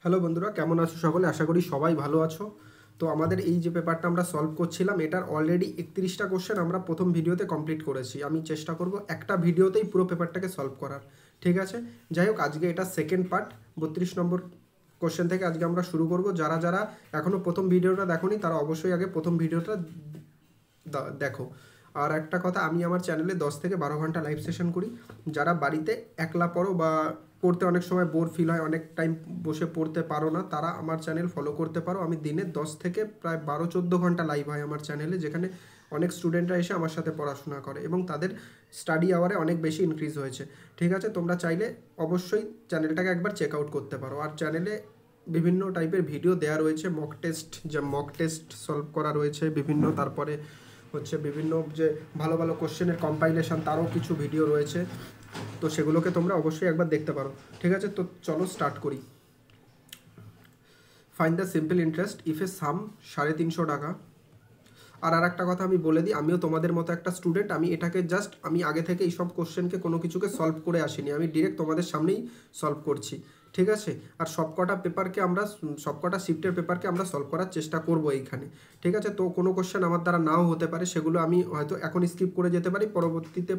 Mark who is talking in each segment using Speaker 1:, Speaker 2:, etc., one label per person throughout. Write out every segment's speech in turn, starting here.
Speaker 1: Hello বন্ধুরা, কেমন আছো সকলে? আশা করি সবাই ভালো আছো। তো আমাদের এই যে পেপারটা আমরা সলভ করছিলাম, এটার অলরেডি 31টা কোশ্চেন আমরা প্রথম ভিডিওতে কমপ্লিট করেছি। আমি চেষ্টা করব একটা ভিডিওতেই পুরো পেপারটাকে সলভ করার, ঠিক আছে? যাই হোক, আজকে এটা সেকেন্ড পার্ট, 32 নম্বর কোশ্চেন থেকে আজকে আমরা শুরু করব। যারা যারা এখনও প্রথম ভিডিওটা দেখোনি তারা অবশ্যই আগে প্রথম ভিডিওটা দেখো। আর একটা কথা, আমি আমার চ্যানেলে 10 থেকে 12 ঘন্টা লাইভ সেশন করি। যারা বাড়িতে একলা পড়ো বা পড়তে অনেক সময় বোর ফিল হয়, অনেক টাইম বসে পড়তে পারো না, তারা আমার চ্যানেল ফলো করতে পারো। আমি দিনে 10 থেকে প্রায় 12-14 ঘন্টা লাইভ হয় আমার চ্যানেলে, যেখানে অনেক স্টুডেন্টরা এসে আমার সাথে পড়াশোনা করে এবং তাদের স্টাডি আওয়ারে অনেক বেশি ইনক্রিজ হয়েছে। ঠিক আছে, তোমরা চাইলে অবশ্যই চ্যানেলটাকে একবার চেক আউট করতে পারো। আর চ্যানেলে বিভিন্ন টাইপের ভিডিও দেওয়া রয়েছে, মক টেস্ট সলভ করা রয়েছে বিভিন্ন, তারপরে হচ্ছে বিভিন্ন যে ভালো ভালো কোশ্চেনের কম্পাইলেশন, তারও কিছু ভিডিও রয়েছে। তো সেগুলোকে তোমরা অবশ্যই একবার দেখতে পারো। ঠিক আছে, তো চলো স্টার্ট করি। Find the simple interest if a sum 350 টাকা। আর একটা কথা আমি বলে দিই, আমিও তোমাদের মতো একটা স্টুডেন্ট। আমি এটাকে জাস্ট আমি আগে থেকে এইসব কোশ্চেনকে কোনো কিছুকে সলভ করে আসিনি, আমি ডিরেক্ট তোমাদের সামনেই সলভ করছি। ঠিক আছে, আর সবকটা শিফটের পেপারকে আমরা সলভ করার চেষ্টা করব এইখানে। ঠিক আছে, তো কোনো কোশ্চেন আমার দ্বারা নাও হতে পারে, সেগুলো আমি হয়তো এখন স্কিপ করে যেতে পারি,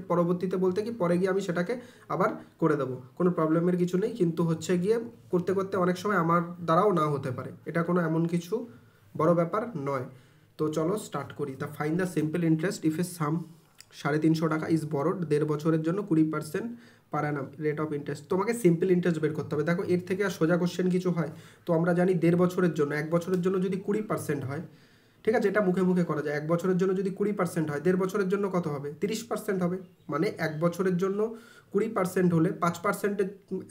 Speaker 1: পরবর্তীতে বলতে কি পরে গিয়ে আমি সেটাকে আবার করে দেবো, কোনো প্রবলেমের কিছু নেই। কিন্তু হচ্ছে গিয়ে করতে করতে অনেক সময় আমার দ্বারাও না হতে পারে, এটা কোনো এমন কিছু বড় ব্যাপার নয়। তো চলো স্টার্ট করি। The fine the simple interest if a sum 350 টাকা ইজ বরোড 1.5 বছরের জন্য 20% per annum rate of interest. তোমাকে সিম্পল ইন্টারেস্ট বের করতে হবে। দেখো, এর থেকে আর সোজা কোশ্চেন কিছু হয়? তো আমরা জানি 1.5 বছরের জন্য, 1 বছরের জন্য যদি 20% হয়, ঠিক আছে, এটা মুখে মুখে করা যায়। 1 বছরের জন্য যদি 20% হয়, 1.5 বছরের জন্য কত হবে? 30% হবে। মানে 1 বছরের জন্য 20% হলে 5%,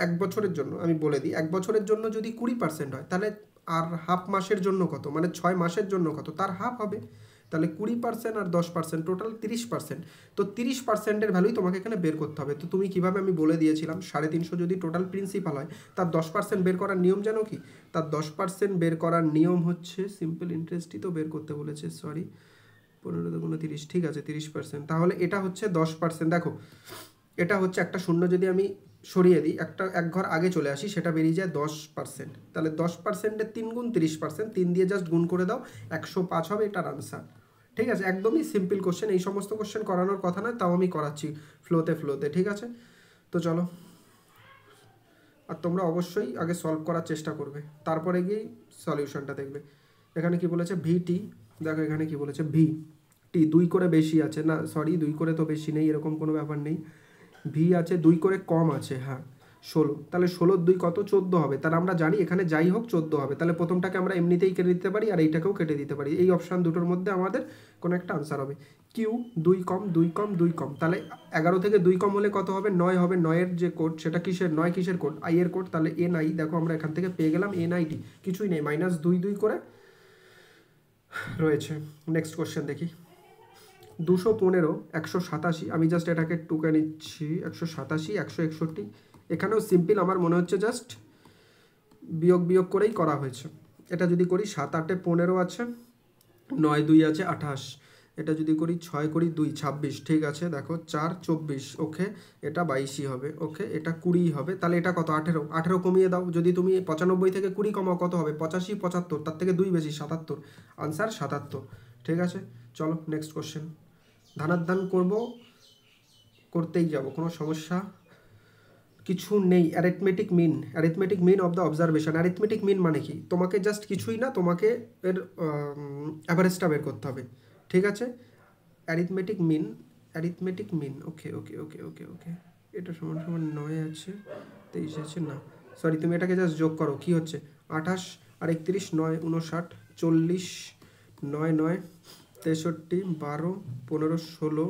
Speaker 1: 1 বছরের জন্য আমি বলে দিই, 1 বছরের জন্য যদি 20% হয়, তাহলে আর হাফ মাসের জন্য কত, মানে 6 মাসের জন্য কত, তার হাফ হবে। তাহলে 20% আর 10%, টোটাল 30%। তো 30%-এর ভ্যালুই তোমাকে এখানে বের করতে হবে। তো তুমি কীভাবে, আমি বলে দিয়েছিলাম, 350 যদি টোটাল প্রিন্সিপাল হয়, তার 10% বের করার নিয়ম জানো কি? তার 10% বের করার নিয়ম হচ্ছে, সিম্পল ইন্টারেস্টই তো বের করতে বলেছে, সরি, 15×30, ঠিক আছে, 30%। তাহলে এটা হচ্ছে 10%। দেখো, এটা হচ্ছে একটা শূন্য যদি আমি সরিয়ে দিই, এক ঘর আগে চলে আসি, সেটা বেরিয়ে যায় 10%। তাহলে 10%-এর 3 গুণ 30%, 3 দিয়ে জাস্ট গুণ করে দাও, 105 হবে এটার আনসার। ঠিক আছে, একদমই সিম্পল কোশ্চেন। এই সমস্ত কোশ্চেন করানোর কথা নয়, তাও আমি করাচ্ছি ফ্লোতে। ঠিক আছে, তো চলো। আর তোমরা অবশ্যই আগে সলভ করার চেষ্টা করবে, তারপরে গিয়ে সলিউশনটা দেখবে। এখানে কি বলেছে? VT, দেখো এখানে কি বলেছে, VT 2 করে বেশি আছে না, সরি, 2 করে তো বেশি নেই, এরকম কোনো ব্যাপার নেই। ভি আছে 2 করে কম আছে, হ্যাঁ 16। তাহলে 16-2 কত? 14 হবে। তাহলে আমরা জানি এখানে যাই হোক 14 হবে। তাহলে প্রথমটাকে আমরা এমনিতেই কেটে দিতে পারি, আর এইটাকেও কেটে দিতে পারি। এই অপশান দুটোর মধ্যে আমাদের কোনো একটা আনসার হবে। কিউ 2 কম 2 কম 2 কম, তাহলে 11 থেকে 2 কম হলে কত হবে? 9 হবে। 9-এর যে কোড, সেটা কিসের? 9 কিসের কোড? আই এর কোড। তাহলে NI, দেখো আমরা এখান থেকে পেয়ে গেলাম NIT, কিছুই নেই, -2 করে রয়েছে। নেক্সট কোশ্চেন দেখি। 215, 187, আমি জাস্ট এটাকে টুকে নিচ্ছি, 187, 161। এখানেও সিম্পল, আমার মনে হচ্ছে জাস্ট বিয়োগ করেই করা হয়েছে। এটা যদি করি 7 8 15 আছে, 9 2 আছে 28, এটা যদি করি 6 করি 2 26, ঠিক আছে, দেখো 4 24, ওকে, এটা 22ই হবে, ওকে, এটা 20 হবে। তাহলে এটা কত? 18 কমিয়ে দাও, যদি তুমি 95 থেকে 20 কমাও কত হবে? 85 75, তার থেকে 2 বেশি 77, আনসার 77। ঠিক আছে, চলো নেক্সট কোশ্চেন। ধানাধান করতেই যাব, কোনো সমস্যা কিছু নেই। Arithmetic mean of the observation. Arithmetic mean মানে কি? তোমাকে জাস্ট কিছুই না, তোমাকে এর অ্যাভারেজটা বের করতে হবে। ঠিক আছে, অ্যারিথমেটিক মিন, ওকে। এটা সমান সমান 9 আছে, 23 আছে, না সরি, তুমি এটাকে জাস্ট যোগ করো। কি হচ্ছে? 28 আর 31, 9 59, 40, 9 9 63, 12 15 16,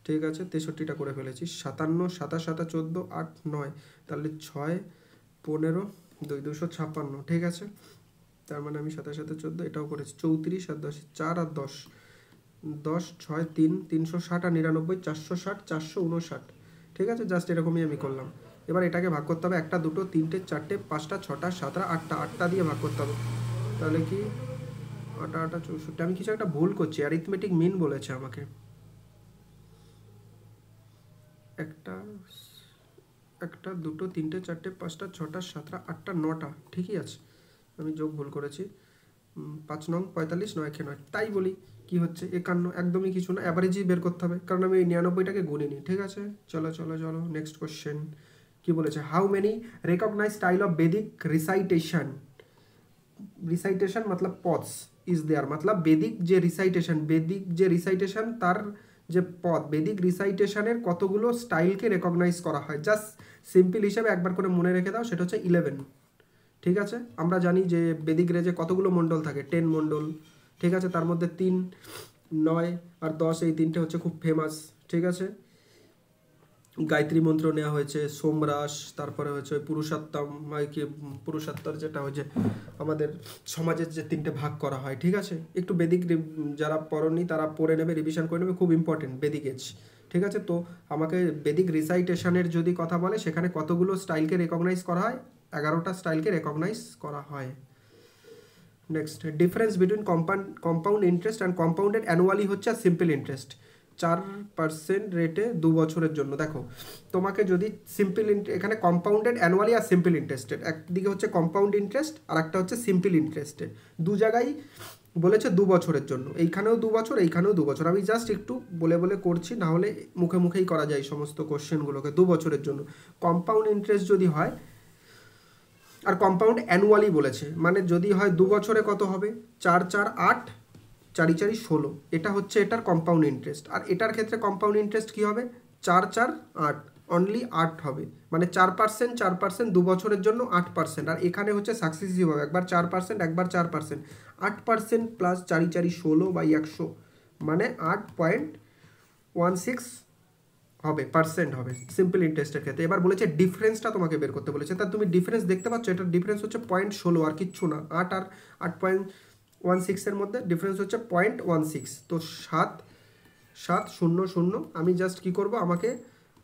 Speaker 1: ঠিক আছে, 63টা করে ফেলেছি। 57 27 7 14 8 9, তাহলে 6 15 2 256, ঠিক আছে। তার মানে আমি 27 7 14 এটাও করেছি। 34 আর 10, 4 আর 10, 10 6 3 360 আর 99, 460 459, ঠিক আছে, জাস্ট এরকমই আমি করলাম। এবার এটাকে ভাগ করতে হবে, 1 2 3 4 5 6 7 8টা দিয়ে ভাগ করতে হবে। তাহলে কি 8 8 64, আমি কিছু একটা ভুল করছি, অ্যারিথমেটিক মিন বলেছে আমাকে। একটা 2 3 4 5 6 7 8 9, ঠিকই আছে। আমি যোগ ভুল করেছি, 5 নং 45 9 একে 9, তাই বলি কি হচ্ছে 51, একদমই কিছু না, অ্যাভারেজই বের করতে হবে কারণ আমি এই 99টাকে গুনিনি। ঠিক আছে, চলো চলো চলো নেক্সট কোশ্চেন কি বলেছে, how many recognise style of Vedic recitation, recitation मतलब পদস ইজ দেয়ার, मतलब বেদিক যে রিসাইটেশন তার যে পদ, বেদিক রিসাইটেশনের কতগুলো স্টাইলকে রেকগনাইজ করা হয়, জাস্ট সিম্পল হিসেবে একবার করে মনে রেখে দাও, সেটা হচ্ছে 11। ঠিক আছে, আমরা জানি যে বেদিক রেজে কতগুলো মণ্ডল থাকে, 10 মণ্ডল। ঠিক আছে, তার মধ্যে 3, 9 আর 10 এই তিনটে হচ্ছে খুব ফেমাস। ঠিক আছে, গায়ত্রী মন্ত্র নেওয়া হয়েছে, সোমরাস, তারপরে হচ্ছে ওই পুরুষোত্তম, কি পুরুষোত্তর যেটা হচ্ছে আমাদের সমাজের যে 3টে ভাগ করা হয়। ঠিক আছে, একটু বেদিক যারা পড়নি তারা পড়ে নেবে, রিভিশন করে নেবে, খুব ইম্পর্টেন্ট বেদিক এজ। ঠিক আছে, তো আমাকে বেদিক রিসাইটেশনের যদি কথা বলে সেখানে কতগুলো স্টাইলকে রেকগনাইজ করা হয়, 11টা স্টাইলকে রেকগনাইজ করা হয়। Next, difference between compound interest and compounded annually হচ্ছে সিম্পল ইন্টারেস্ট, 4% রেটে 2 বছরের জন্য। দেখো তোমাকে যদি সিম্পল এখানে কম্পাউন্ডেড অ্যানুয়ালি আর সিম্পল ইন্টারেস্টেড, একদিকে হচ্ছে কম্পাউন্ড ইন্টারেস্ট আর একটা হচ্ছে সিম্পল ইন্টারেস্টেড, দু জায়গায় বলেছে 2 বছরের জন্য, এইখানেও 2 বছর এইখানেও 2 বছর। আমি জাস্ট একটু বলে বলে করছি, না হলে মুখে মুখেই করা যায় সমস্ত কোশ্চেনগুলোকে। 2 বছরের জন্য কম্পাউন্ড ইন্টারেস্ট যদি হয়, আর কম্পাউন্ড অ্যানুয়ালি বলেছে, মানে যদি হয় 2 বছরে কত হবে, 4 4 8, 4 4 16, এটা হচ্ছে এটার কম্পাউন্ড ইন্টারেস্ট। আর এটার ক্ষেত্রে কম্পাউন্ড ইন্টারেস্ট কী হবে, 4 4 8, অনলি 8 হবে, মানে 4%, 4%, 2 বছরের জন্য 8%। আর এখানে হচ্ছে সাকসেসিভ হবে, একবার 4%, একবার 4%, 8% প্লাস 4 4 16/100, মানে 8.16 হবে, পার্সেন্ট হবে সিম্পল ইন্টারেস্টের ক্ষেত্রে। এবার বলেছে ডিফারেন্সটা তোমাকে বের করতে বলেছে, তা তুমি ডিফারেন্স দেখতে পাচ্ছ, এটার ডিফারেন্স হচ্ছে 0.16 আর কিচ্ছু না, 8 আর 8.16 এর মধ্যে ডিফারেন্স হচ্ছে 0.16। তো 7 7 0 0, আমি জাস্ট কী করবো, আমাকে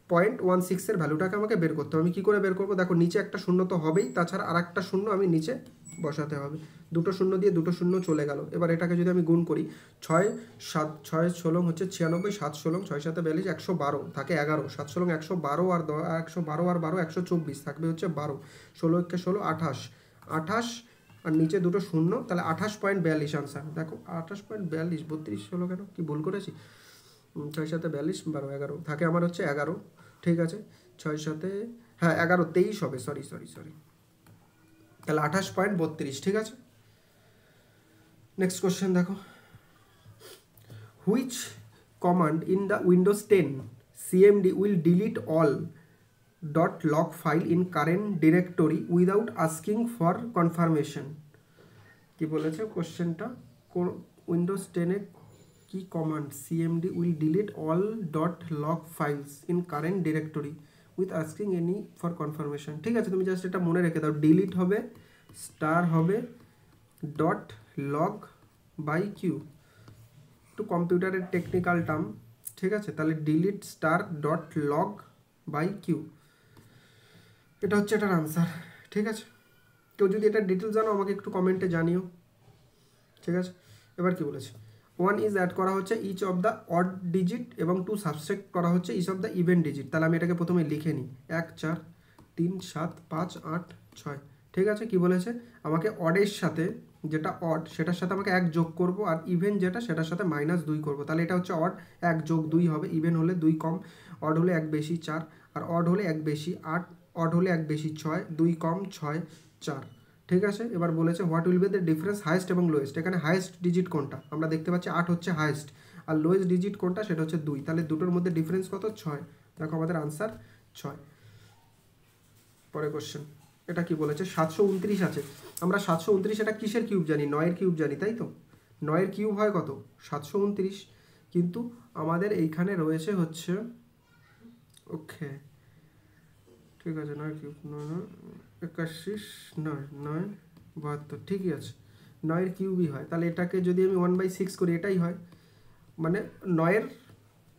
Speaker 1: 0.16 এর ভ্যালুটাকে আমাকে বের করতে হবে। আমি কী করে বের করবো, দেখো নিচে একটা শূন্য তো হবেই, তাছাড়া আর একটা শূন্য আমি নিচে বসাতে হবে, দুটো শূন্য দিয়ে দুটো শূন্য চলে গেল। এবার এটাকে যদি আমি গুণ করি, 6 7 6 16 হচ্ছে 96, 7 16 6 7 42, 112 থাকে 11, 7 16 112 আর 112 আর 12 124 থাকবে হচ্ছে 12, 16 1 16 28, 28 আর নিচে দুটো শূন্য, তাহলে 28.42 আনসার। দেখো 28.42, 32 হলো কেন, কি ভুল করেছি, 6 7 42 12 11 থাকে আমার হচ্ছে 11। ঠিক আছে, 6 7 হ্যাঁ 11 23 হবে, সরি, তাহলে 28.32। ঠিক আছে, নেক্সট কোশ্চেন দেখো, which command in the Windows 10 CMD will delete all .log file in current directory without asking for confirmation. কি বলেছে কোশ্চেনটা, উইন্ডোজ 10-এ কি command CMD will delete all .log files in current directory with asking any for confirmation. ঠিক আছে, তুমি just এটা মনে রেখে দাও, ডিলিট হবে, স্টার হবে, .log/q, একটু কম্পিউটারের টেকনিক্যাল টার্ম। ঠিক আছে, তাহলে ডিলিট স্টার .log/q, এটা হচ্ছে এটার আনসার। ঠিক আছে, কেউ যদি এটা ডিটেলস জানো আমাকে একটু কমেন্টে জানিও। ঠিক আছে, এবার কি বলেছে, 1 ইজ অ্যাড করা হচ্ছে each of the odd digit এবং 2 সাবস্ট্রাক্ট করা হচ্ছে each of the even digit. তাহলে আমি এটাকে প্রথমে লিখে নিই, 1 4 3 7 5 8 6। ঠিক আছে, কি বলেছে, আমাকে অডের সাথে, যেটা অড সেটার সাথে আমাকে 1 যোগ করব, আর ইভেন যেটা সেটার সাথে -2 করব। তাহলে এটা হচ্ছে অড, 1 যোগ 2 হবে, ইভেন হলে 2 কম, অড হলে 1 বেশি 4, আর অড হলে 1 বেশি 8, অড হলে 1 বেশি 6, 2 কম 6 4। ঠিক আছে, এবার বলেছে what will be the difference highest এবং লোয়েস্ট। এখানে হাইয়েস্ট ডিজিট কোনটা, আমরা দেখতে পাচ্ছি 8 হচ্ছে হাইয়েস্ট, আর লোয়েস্ট ডিজিট কোনটা সেটা হচ্ছে 2, তাহলে দুটোর মধ্যে ডিফারেন্স কত, 6। দেখো আমাদের আনসার 6। পরে কোশ্চেন, এটা কি বলেছে, 729 আছে, আমরা 729 এটা কিসের কিউব জানি, 9 এর কিউব জানি, তাই তো, 9 এর কিউব হয় কত, 729, কিন্তু আমাদের এইখানে রয়েছে হচ্ছে, ওকে ঠিক আছে, 9 কিউব 9 81 9 9 72, ঠিকই আছে, 9 এর কিউবই হয়। তাহলে এটাকে যদি আমি 1/6 করি, এটাই হয়, মানে 9 এর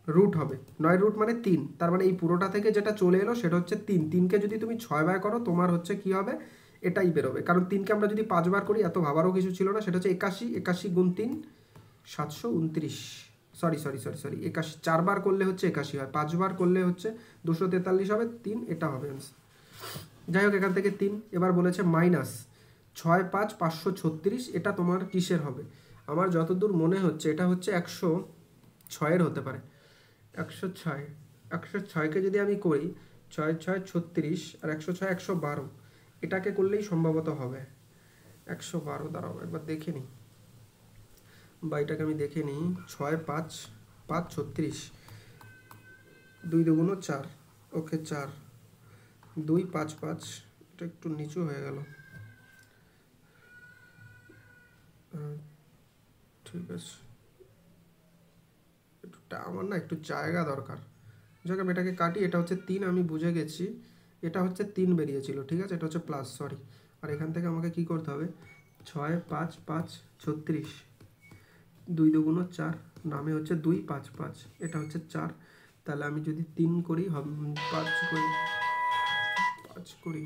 Speaker 1: রুট হবে, 9 রুট মানে 3, তার মানে এই পুরোটা থেকে যেটা চলে এলো সেটা হচ্ছে 3, 3কে যদি তুমি 6 বার করো তোমার হচ্ছে কি হবে, এটাই বেরোবে, কারণ 3কে আমরা যদি 5 বার করি এত ভাবারও কিছু ছিল না, সেটা হচ্ছে 81, 81 গুণ 3 729, সরি 81, 4 বার করলে হচ্ছে 81 হয়, 5 বার করলে হচ্ছে 243 হবে, 3 এটা হবে আনসার। যাই হোক, এখান থেকে 3। এবার বলেছে মাইনাস 6,5,536, এটা তোমার কিসের হবে? আমার যতদূর মনে হচ্ছে এটা হচ্ছে 106-এর হতে পারে। 106, 106কে যদি আমি করি 6×6 = 36 আর 106 112, এটাকে করলেই সম্ভবত হবে 112। দাঁড়াও একবার দেখে নিই, বা এটাকে আমি দেখে নিই। 6×5=36, 2 × 2 = 4, ওকে 4, 2 5 5, এটা একটু নিচু হয়ে গেল, ঠিক আছে। একটু আমার না একটু জায়গা দরকার, যাকে আমি এটাকে কাটি। এটা হচ্ছে 3, আমি বুঝে গেছি, এটা হচ্ছে 3 বেরিয়েছিল, ঠিক আছে, এটা হচ্ছে প্লাস, সরি। আর এখান থেকে আমাকে কি করতে হবে? 6×5=36, 2 × 2 = 4, নামে হচ্ছে 2 5 5, এটা হচ্ছে 4। তাহলে আমি যদি 3 করি, 5 করি,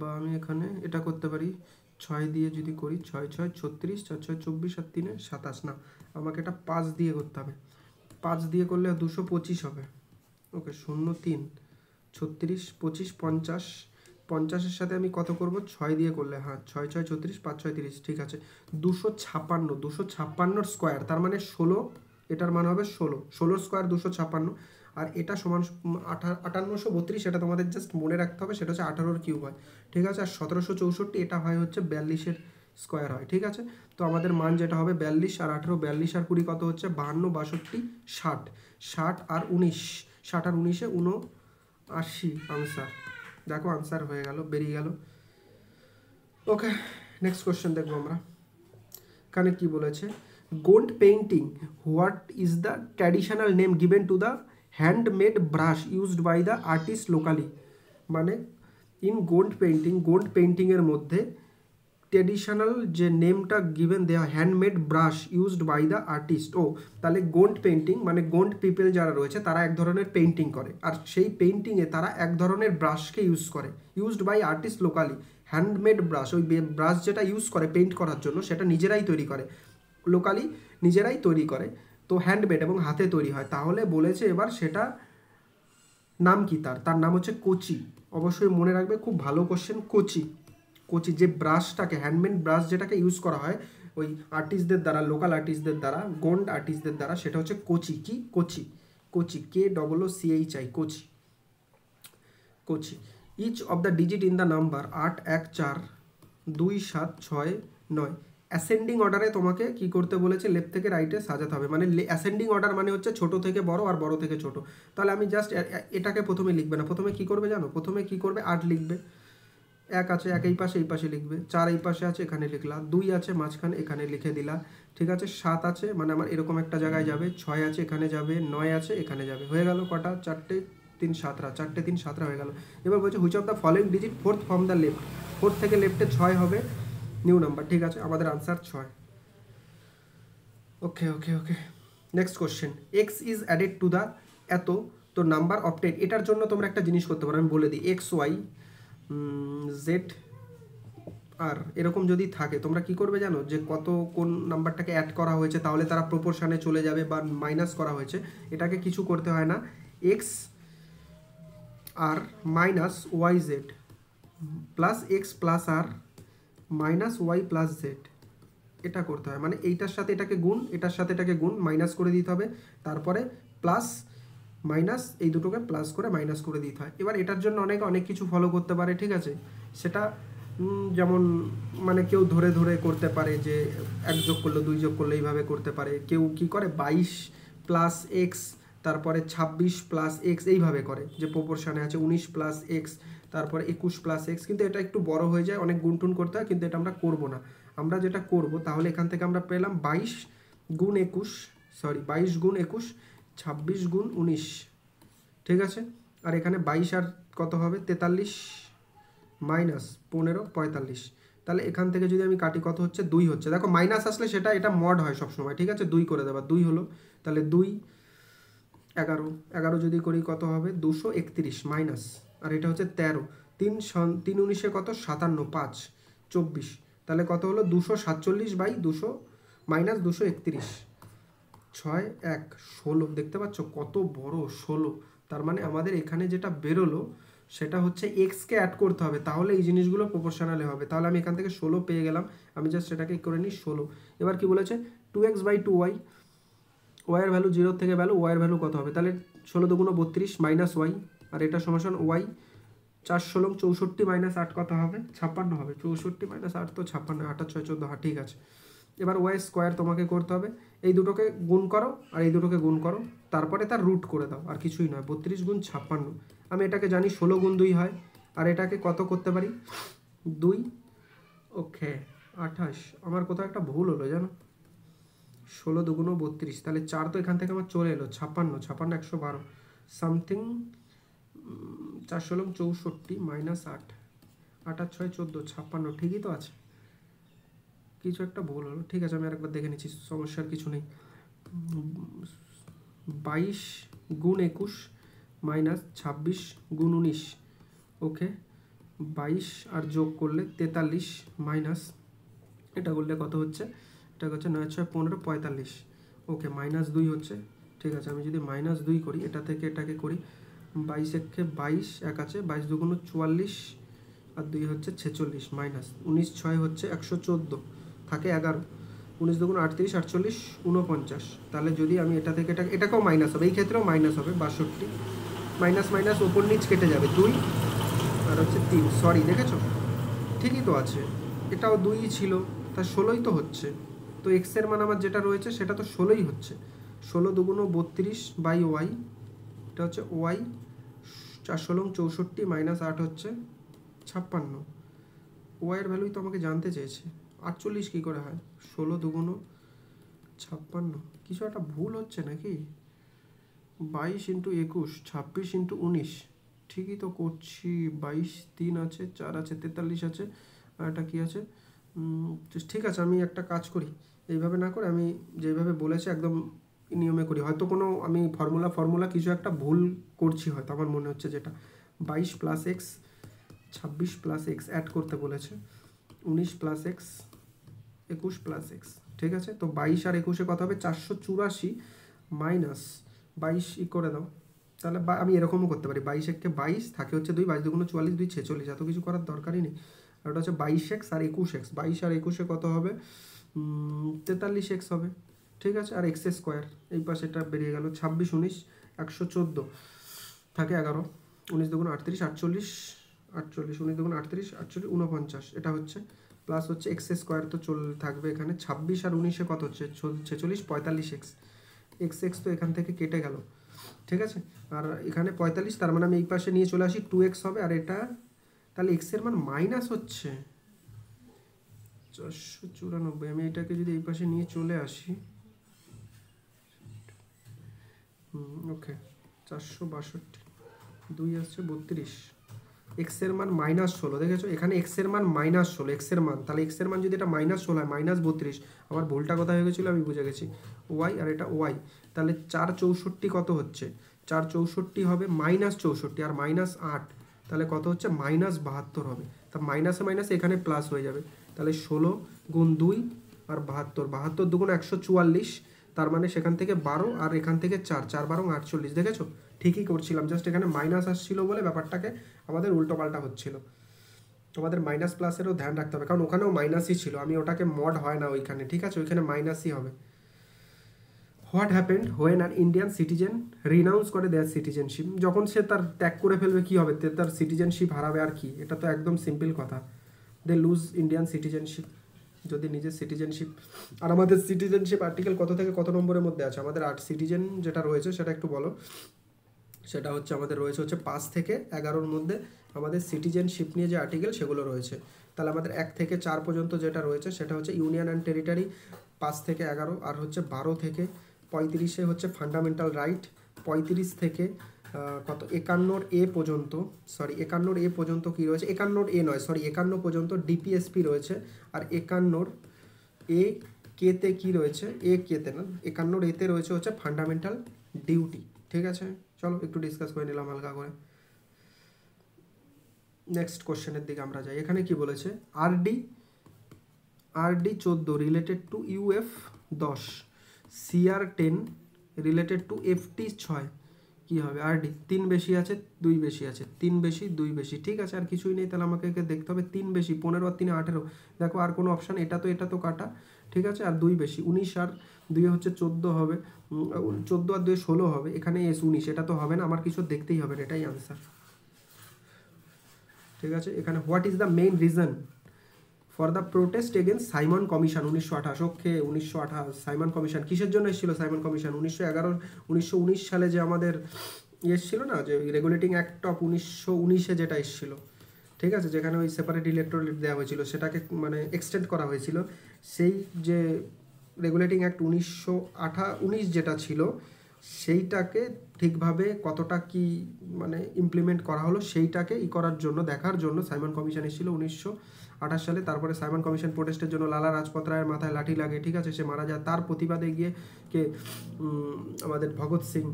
Speaker 1: বা আমি এখানে এটা করতে পারি 6 দিয়ে যদি করি, 6×6 = 36, 4×6 = 24, আর 3 = 27। না, আমাকে এটা 5 দিয়ে করতে হবে। 5 দিয়ে করলে 225 হবে, ওকে। 0 3 36 25 50, 50-এর সাথে আমি কত করব? 6 দিয়ে করলে, হ্যাঁ 6×6 = 36, 5×6 = 30, ঠিক আছে। 256, 256-এর স্কোয়ার, তার মানে 16, এটার মান হবে 16, 16-এর স্কোয়ার 256, আর এটা সমান 5832, এটা তোমাদের জাস্ট মনে রাখতে হবে, সেটা হচ্ছে 18-এর কিউব হয়, ঠিক আছে। আর 1764, এটা হয় হচ্ছে 42-এর স্কোয়ার হয়, ঠিক আছে। তো আমাদের মান যেটা হবে 42 আর 18, 42 আর 20 কত হচ্ছে? 52, 62, 60, 60 আর 19, 60 আর 19-এ 79, আনসার। দেখো আনসার হয়ে গেল, বেরিয়ে গেল। ওকে, নেক্সট কোশ্চেন দেখবো আমরা। এখানে কি বলেছে? Gond painting, what is the traditional name given to the handmade brush used by the artist locally? মানে ইন গোন্ড পেইন্টিংয়ের মধ্যে ট্রেডিশনাল যে নেমটা গিভেন দেওয়া, handmade brush used by the artist. ও তাহলে গোন্ড পেইন্টিং মানে গোন্ড পিপল যারা রয়েছে তারা এক ধরনের পেইন্টিং করে, আর সেই পেইন্টিংয়ে তারা এক ধরনের ব্রাশকে ইউজ করে, used by artist locally. Handmade brush, ওই ব্রাশ যেটা ইউজ করে পেইন্ট করার জন্য, সেটা নিজেরাই তৈরি করে, লোকালি নিজেরাই তৈরি করে, তো হ্যান্ডমেড এবং হাতে তৈরি হয়। তাহলে বলেছে এবার সেটা নাম কি? তার নাম হচ্ছে কোচি। অবশ্যই মনে রাখবে, খুব ভালো কোশ্চেন। কোচি, কোচি যে ব্রাশটাকে, হ্যান্ডমেড ব্রাশ যেটাকে ইউজ করা হয় ওই আর্টিস্টদের দ্বারা, লোকাল আর্টিস্টদের দ্বারা, গোন্ড আর্টিস্টদের দ্বারা, সেটা হচ্ছে কোচি। কি? Koochi, koochi, KOOCHI, koochi, koochi. Each of the digit in the number 8 1 4 2 7 6 9, ascending অর্ডারে তোমাকে কি করতে বলেছে? লেফট থেকে রাইটে সাজাতে হবে। মানে অ্যাসেন্ডিং অর্ডার মানে হচ্ছে ছোট থেকে বড় আর বড় থেকে ছোট। তাহলে আমি জাস্ট এটাকে প্রথমে লিখবে না, প্রথমে কি করবে জানো? প্রথমে কি করবে? 8 লিখবে, 1 আছে 1 এই পাশে, এই পাশে লিখবে, 4 এই পাশে আছে, এখানে লিখলা, 2 আছে মাঝখানে, এখানে লিখে দিলা, ঠিক আছে। 7 আছে, মানে আমার এরকম একটা জায়গায় যাবে, 6 আছে এখানে যাবে, 9 আছে এখানে যাবে, হয়ে গেল কটা? 4টে 3 7রা, 4টে 3 7রা হয়ে গেল। এবার বলছে which of the following digit fourth from the left? Fourth থেকে লেফটে 6 হবে নিউ নাম্বার, ঠিক আছে। আমাদের answer 6। Okay okay okay, next question. X is added to the এত, তো নাম্বার অফ 10। এটার জন্য তোমরা একটা জিনিস করতে পারো, আমি বলে দিই। এক্স ওয়াই জেড আর এরকম যদি থাকে, তোমরা কি করবে জানো? যে কত কোন নাম্বারটাকে অ্যাড করা হয়েছে, তাহলে তারা প্রপোর্শনে চলে যাবে, বা মাইনাস করা হয়েছে, এটাকে কিছু করতে হয় না। X R minus Y Z plus X plus R minus Y plus Z, এটা করতে হয়। মানে এইটার সাথে এটাকে গুণ, এটার সাথে এটাকে গুণ, মাইনাস করে দিতে হবে, তারপরে প্লাস মাইনাস, এই দুটোকে প্লাস করে মাইনাস করে দিতে হয়। এবার এটার জন্য অনেক কিছু ফলো করতে পারে, ঠিক আছে। সেটা যেমন মানে কেউ ধরে ধরে করতে পারে, যে 1 যোগ করলো 2 যোগ করলো, এইভাবে করতে পারে। কেউ কি করে 22 প্লাস এক্স, তারপরে 26 প্লাস এক্স, এইভাবে করে, যে প্রপোর্শনে আছে 19 প্লাস এক্স, তারপরে 21 প্লাস এক্স। কিন্তু এটা একটু বড় হয়ে যায়, অনেক গুণটুন করতে হয়, কিন্তু এটা আমরা করবো না। আমরা যেটা করব, তাহলে এখান থেকে আমরা পেলাম 22 গুণ 21, সরি 22 গুণ 21, 26 গুণ 19, ঠিক আছে। আর এখানে 22 আর কত হবে? 43 মাইনাস 15 45। তাহলে এখান থেকে যদি আমি কাটি, কত হচ্ছে? 2 হচ্ছে। দেখো মাইনাস আসলে সেটা এটা মড হয় সবসময়, ঠিক আছে। 2 করে দেবা, 2 হলো। তাহলে 2 11, 11 যদি করি কত হবে? 231 মাইনাস, আর এটা হচ্ছে 13, 3 19 কত? 57, 5 24, তাহলে কত হলো? 247/200 মাইনাস 231, 6 1 16। দেখতে পাচ্ছ কত বড়? 16। তার মানে আমাদের এখানে যেটা বেরোলো সেটা হচ্ছে এক্সকে অ্যাড করতে হবে, তাহলে এই জিনিসগুলো প্রপোর্শনালে হবে। তাহলে আমি এখান থেকে 16 পেয়ে গেলাম, আমি জাস্ট সেটাকে করে নিই 16। এবার কি বলেছে 2x/2y, ওয়াইয়ের ভ্যালু 0 থেকে ভ্যালু, ওয়াইয়ের ভ্যালু কত হবে, তাহলে 16 দুগুণ 32 মাইনাস ওয়াই, আর এটা সমান ওয়াই। 4 16 64 মাইনাস 8 কত হবে, 56 হবে। 64 মাইনাস 8 তো 56, 8 আর 6 14, হ্যাঁ ঠিক আছে। এবার ওয়াই স্কোয়ার তোমাকে করতে হবে, এই দুটোকে গুণ করো আর এই দুটোকে গুণ করো, তারপরে তার রুট করে দাও, আর কিছুই নয়। 32 গুণ 56, আমি এটাকে জানি 16 গুণ 2 হয়, আর এটাকে কত করতে পারি 2, ওকে 28। আমার কোথাও একটা ভুল হলো জানো, 16 দুগুণ 32, তাহলে 4 তো এখান থেকে আমার চলে এলো, 56 56 112 সামথিং। 4 16 64 মাইনাস 8, 8 আর 6 14, 56 ঠিকই তো আছে, কিছু একটা ভুল হলো। ঠিক আছে, আমি আরেকবার দেখে নিচ্ছি, সমস্যার কিছু নেই। 22 গুণ 21 মাইনাস 26 গুণ 19, ওকে 22 আর যোগ করলে 43 মাইনাস এটা করলে কত হচ্ছে, এটা হচ্ছে 9 6 15 45, ওকে মাইনাস 2 হচ্ছে। ঠিক আছে, আমি যদি মাইনাস 2 করি, এটা থেকে এটাকে করি, 22 একে 22 এক আছে, 22 দুগুণ 44 আর 2 হচ্ছে 46 মাইনাস 19 6 হচ্ছে 114, থাকে 11, 19 দুগুণ 38 48 49। তাহলে যদি আমি এটা থেকে এটাকেও মাইনাস হবে, এই ক্ষেত্রেও মাইনাস হবে 62, মাইনাস মাইনাস ওপর নিচ কেটে যাবে 2 আর হচ্ছে 3, সরি দেখেছো ঠিকই তো আছে, এটাও 2ই ছিল, তা 16ই তো হচ্ছে। তো এক্সের মান আমার যেটা রয়েছে সেটা তো 16ই হচ্ছে। 16 দুগুণ 32 বাই ওয়াই, এটা হচ্ছে ওয়াই। 4 16 64 মাইনাস 8 হচ্ছে 56, ওয়াইয়ের ভ্যালুই তো আমাকে জানতে চেয়েছে। 48 কী করে হয়, 16 দুগুণ 56, কিছু একটা ভুল হচ্ছে নাকি। 22 ইন্টু 21, 26 ইন্টু 19, ঠিকই তো করছি। 22 3 আছে, 4 আছে, 43 আছে, আর এটা কী আছে, ঠিক আছে। আমি একটা কাজ করি, এইভাবে না করে আমি যেভাবে বলেছি একদম নিয়মে করি, হয়তো কোনো আমি ফর্মুলা কিছু একটা ভুল করছি হয়তো, আমার মনে হচ্ছে যেটা 22 plus x, 26 plus x add করতে বলেছে, 19 প্লাস এক্স, 21 প্লাস এক্স, ঠিক আছে। তো 22 আর 21 কত হবে, 484 মাইনাস 22 ই করে দাও, তাহলে আমি এরকমও করতে পারি, 22 একে 22 থাকে হচ্ছে 2, 22 দুগুণ 44 2 46, এত কিছু করার দরকারই নেই। আর ওটা হচ্ছে 22x আর 21x, 22 আর 21 কত হবে 43x হবে, ঠিক আছে। আর এক্স স্কোয়ার এই পাশে এটা বেরিয়ে গেল, 26 19 114, থাকে 11, 19 দুগুণ 38 48 48, 19 দুগুণ 38 48 49, এটা হচ্ছে প্লাস হচ্ছে এক্স স্কোয়ার তো থাকবে এখানে, 26 আর 19 কত হচ্ছে 46 45x, এক্স এক্স তো এখান থেকে কেটে গেল, ঠিক আছে। আর এখানে 45, তার মানে আমি এই পাশে নিয়ে চলে আসি 2x হবে, আর এটা তাহলে x এর মান মাইনাস হচ্ছে 494, আমি এটাকে যদি এই পাশে নিয়ে চলে আসি, ওকে 462, 2 আসছে 32, এক্স এর মান মাইনাস 16, দেখেছো এখানে এক্স এর মান মাইনাস 16, এক্স এর মান, তাহলে এক্স এর মান যদি এটা মাইনাস 16 হয় মাইনাস 32, আমার ভুলটা কোথায় হয়ে গেছিলো আমি বুঝে গেছি, ওয়াই আর এটা ওয়াই, তাহলে 464 কত হচ্ছে, 464 হবে মাইনাস 64 আর মাইনাস 8, তাহলে কত হচ্ছে মাইনাস 72 হবে। তা মাইনাসে মাইনাসে এখানে প্লাস হয়ে যাবে, তাহলে 16 গুণ 2 আর 72, 72 দুগুণ 144, তার মানে সেখান থেকে 12 আর এখান থেকে 4, 4 12 48, দেখেছো ঠিকই করছিলাম, জাস্ট এখানে মাইনাস আসছিল বলে ব্যাপারটাকে আমাদের উল্টোপাল্টা হচ্ছিল। তোমাদের মাইনাস প্লাসেরও ধ্যান রাখতে হবে, কারণ ওখানেও মাইনাসই ছিল, আমি ওটাকে মড হয় না ওইখানে, ঠিক আছে ওইখানে মাইনাসই হবে। What happened when are Indian citizen renounce করে দেয়ার সিটিজেনশিপ, যখন সে তার ত্যাগ করে ফেলবে কি হবে, তার সিটিজেনশিপ হারাবে, আর কি, এটা তো একদম সিম্পল কথা, দে লুজ ইন্ডিয়ান সিটিজেনশিপ, যদি নিজের সিটিজেনশিপ। আর আমাদের সিটিজেনশিপ আর্টিকেল কত থেকে কত নম্বরের মধ্যে আছে, আমাদের সিটিজেন যেটা রয়েছে সেটা একটু বলো। সেটা হচ্ছে আমাদের রয়েছে হচ্ছে 5 থেকে 11-র মধ্যে আমাদের সিটিজেনশিপ নিয়ে যে আর্টিকেল সেগুলো রয়েছে। তাহলে আমাদের 1 থেকে 4 পর্যন্ত যেটা রয়েছে সেটা হচ্ছে ইউনিয়ন অ্যান্ড টেরিটরি, 5 থেকে 11, আর হচ্ছে 12 থেকে 35 হচ্ছে ফান্ডামেন্টাল রাইট, 35 থেকে কত 51 এ পর্যন্ত, সরি 51 এ পর্যন্ত কী রয়েছে, 51 এ নয় সরি 51 পর্যন্ত ডিপিএসপি রয়েছে, আর 51 এ কেতে কী রয়েছে, এ কেতে না 51 এতে রয়েছে হচ্ছে ফান্ডামেন্টাল ডিউটি, ঠিক আছে। চলো একটু ডিসকাস করে নিলাম হালকা করে, নেক্সট কোশ্চেনের দিকে আমরা যাই। এখানে কি বলেছে, RD 14 related to UF 10, CR 10 related to FT 6, কি হবে আরডি 3 বেশি আছে 2 বেশি আছে 3 বেশি 2 বেশি ঠিক আছে আর কিছুই নেই তাহলে আমাকে একে দেখতে হবে 3 বেশি 15 আর 3 18 দেখো আর কোনো অপশান এটা তো কাটা ঠিক আছে আর 2 বেশি 19 আর 2 হচ্ছে 14 হবে 14 আর 2 16 হবে এখানে এস 19 এটা তো হবে না আমার কিছু দেখতেই হবে না এটাই আনসার ঠিক আছে এখানে what is the main reason for the protest against Simon commission 1928 okay 1928 Simon commission কিসের জন্য এসেছিল সাইমন কমিশন 1919 সালে যে আমাদের এসেছিল না যে রেগুলেটিং অ্যাক্ট অফ 1919 যেটা এসেছিল ঠিক আছে যেখানে ওই সেপারেট ইলেকটোরেট দেওয়া হয়েছিল সেটাকে মানে এক্সটেন্ড করা হয়েছিল সেই যে রেগুলেটিং অ্যাক্ট 1919 যেটা ছিল সেইটাকে ঠিকভাবে কতটা কি মানে ইমপ্লিমেন্ট করা হলো সেইটাকে করার জন্য দেখার জন্য সাইমন কমিশন এসেছিল 1928 সালে তারপরে সাইমন কমিশন প্রোটেস্টের জন্য লালা রাজপথ রায়ের মাথায় লাঠি লাগে ঠিক আছে সে মারা যায় তার প্রতিবাদে গিয়ে কে আমাদের ভগৎ সিং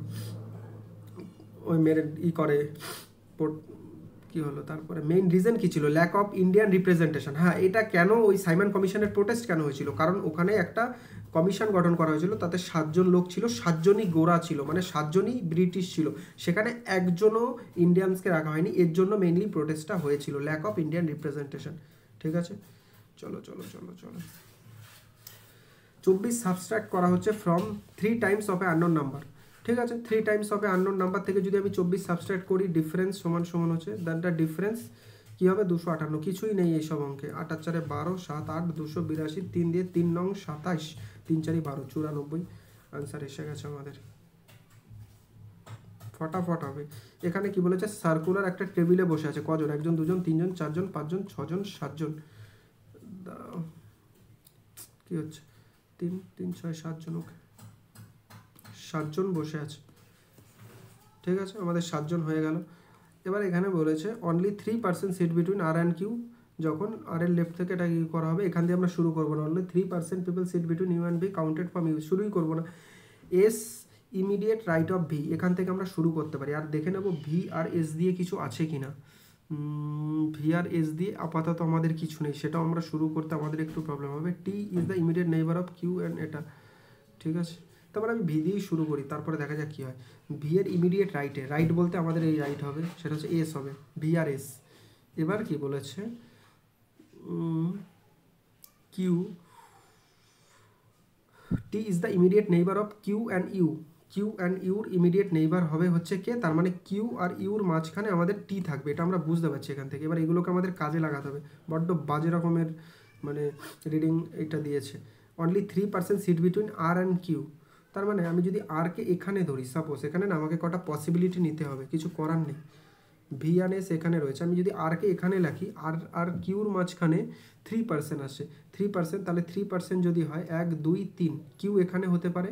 Speaker 1: ওই মেরে করে কি হলো তারপরে মেইন রিজন কি ছিল ল্যাক অফ ইন্ডিয়ান রিপ্রেজেন্টেশন হ্যাঁ এটা কেন ওই সাইমন কমিশনের প্রোটেস্ট কেন হয়েছিল কারণ ওখানে একটা কমিশন গঠন করা হয়েছিল তাতে 7 জন লোক ছিল 7 জনই গোরা ছিল মানে 7 জনই ব্রিটিশ ছিল সেখানে একজনও ইন্ডিয়ানসকে রাখা হয়নি এর জন্য মেইনলি প্রোটেস্টটা হয়েছিল ল্যাক অফ ইন্ডিয়ান রিপ্রেজেন্টেশন ঠিক আছে চলো 24 সাবস্ট্রাক্ট করা হচ্ছে from 3 Times of A unknown number ঠিক আছে 3 Times of A unknown number থেকে যদি আমি 24 সাবস্ট্রাক্ট করি ডিফারেন্স সমান হচ্ছে দ্যাটটা ডিফারেন্স কি হবে 258 কিছুই নেই এইসব অঙ্কে 8 আর 4 12 7 8 282 3 দিয়ে 3 নং 27 3 4 12 94 আনসার এসে গেছে আমাদের ফটাফট হবে এখানে কি বলেছে সার্কুলার একটা টেবিলে বসে আছে কজন একজন দুজন তিনজন চারজন পাঁচজন ছজন সাতজন কি হচ্ছে 3 3 6 7 জন ওকে 7 জন বসে আছে ঠিক আছে আমাদের 7 জন হয়ে গেল এবার এখানে বলেছে only 3% sit between R and Q যখন আর এর লেফট থেকে এটা কি করা হবে এখান দিয়ে আমরা শুরু করবো না only 3% people sit between U and V counted from U শুরুই করবো না S immediate right of V এখান থেকে আমরা শুরু করতে পারি আর দেখে নেব ভি আর এস দিয়ে কিছু আছে কি না ভি আর এস দিয়ে আপাতত আমাদের কিছু নেই সেটাও আমরা শুরু করতে আমাদের একটু প্রবলেম হবে T is the immediate neighbour of Q and এটা ঠিক আছে তারপরে আমি ভি দিয়েই শুরু করি তারপরে দেখা যাক কী হয় ভি এর ইমিডিয়েট রাইটে রাইট বলতে আমাদের এই রাইট হবে সেটা হচ্ছে এস হবে ভি আর এস এবার কি বলেছে Q T is the immediate neighbour of Q and your immediate neighbour হবে হচ্ছে কে তার মানে কিউ আর ইউর মাঝখানে আমাদের টি থাকবে এটা আমরা বুঝতে পারছি এখান থেকে এবার এগুলোকে আমাদের কাজে লাগাতে হবে বড্ড বাজে রকমের মানে রিডিং এটা দিয়েছে only 3% sit between R and Q তার মানে আমি যদি আরকে এখানে ধরি সাপোজ এখানে না আমাকে কটা পসিবিলিটি নিতে হবে কিছু করার নেই ভি আর এস এখানে রয়েছে আমি যদি আরকে এখানে রাখি আর কিউর মাঝখানে 3% আসে 3% তাহলে 3% যদি হয় 1 2 3 কিউ এখানে হতে পারে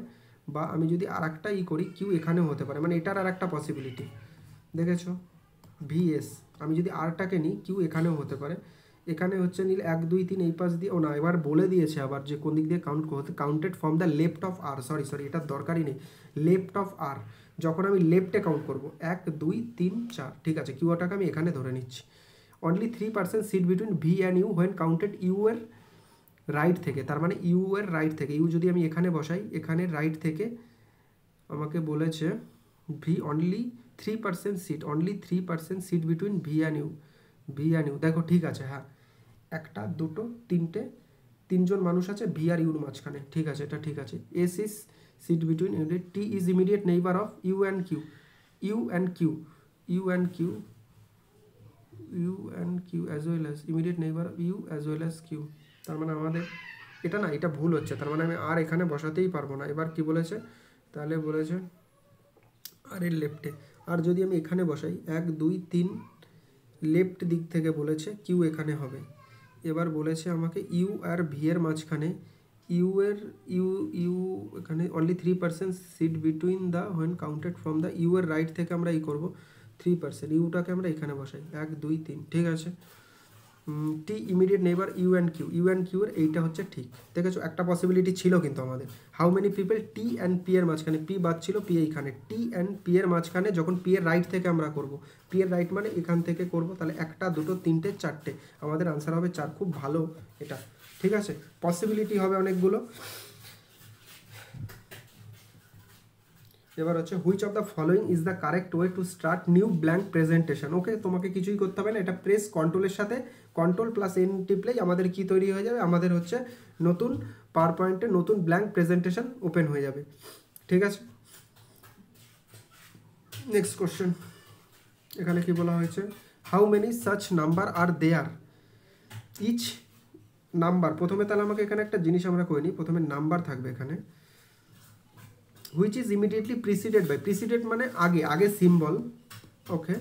Speaker 1: বা আমি যদি আর একটা করি কিউ এখানেও হতে পারে মানে এটার আর একটা পসিবিলিটি দেখেছো ভিএস আমি যদি আরটাকে নিই কিউ এখানেও হতে পারে এখানে হচ্ছে নীল 1 2 3 এই পাশ দিয়ে ও না এবার বলে দিয়েছে আবার যে কোন দিক দিয়ে কাউন্ট করতে counted from the left of R sorry এটার দরকারই নেই লেফট অফ আর যখন আমি লেফটে কাউন্ট করব 1 2 3 4 ঠিক আছে কিউটাকে আমি এখানে ধরে নিচ্ছি only 3% sit between V and U when counted U এর রাইট থেকে তার মানে ইউ এর রাইট থেকে ইউ যদি আমি এখানে বসাই এখানে রাইট থেকে আমাকে বলেছে V only 3% sit only 3% sit between V and U দেখো ঠিক আছে হ্যাঁ একটা দুটো তিনটে তিনজন মানুষ আছে ভি আর ইউর মাঝখানে ঠিক আছে এটা ঠিক আছে S is sit between unit T is immediate neighbour of U and Q as well as immediate neighbour of U as well as Q তার মানে আমাদের এটা না এটা ভুল হচ্ছে তার মানে আমি আর এখানে বসাতেই পারবো না এবার কি বলেছে তাহলে বলেছে আর এর লেফটে আর যদি আমি এখানে বসাই 1 2 3 লেফট দিক থেকে বলেছে কিউ এখানে হবে এবার বলেছে আমাকে ইউ আর ভি এর মাঝখানে ইউ এখানে only 3% sit between the when counted from the U এর রাইট থেকে আমরা করব 3% ইউটাকে আমরা এখানে বসাই 1 2 3 ঠিক আছে T immediate neighbour U and Q এর এইটা হচ্ছে ঠিক দেখেছো একটা পসিবিলিটি ছিল কিন্তু আমাদের how many people T and P এর মাঝখানে পি বাদ ছিল পি এইখানে টি অ্যান্ড পি এর মাঝখানে যখন পি এর রাইট থেকে আমরা করব পি এর রাইট মানে এখান থেকে করব তাহলে একটা দুটো তিনটে চারটে আমাদের আনসার হবে 4 খুব ভালো এটা ঠিক আছে পসিবিলিটি হবে অনেকগুলো এবার হচ্ছে which of the following is the correct way to start new blank presentation. Okay, তোমাকে কিছুই করতে হবে না, এটা প্রেস কন্ট্রোলের সাথে কন্ট্রোল প্লাস এন টিপলেই আমাদের কি তৈরি হয়ে যাবে, আমাদের হচ্ছে নতুন পাওয়ার পয়েন্টে নতুন ব্ল্যাঙ্ক প্রেজেন্টেশন ওপেন হয়ে যাবে। ঠিক আছে, নেক্সট কোশ্চেন। এখানে কি বলা হয়েছে, how many such number are there, each number. প্রথমে তাহলে আমাকে এখানে একটা জিনিস আমরা করে নিই, প্রথমে নাম্বার থাকবে এখানে, which is immediately preceded by, preceded মানে আগে, আগে সিম্বল, ওকে,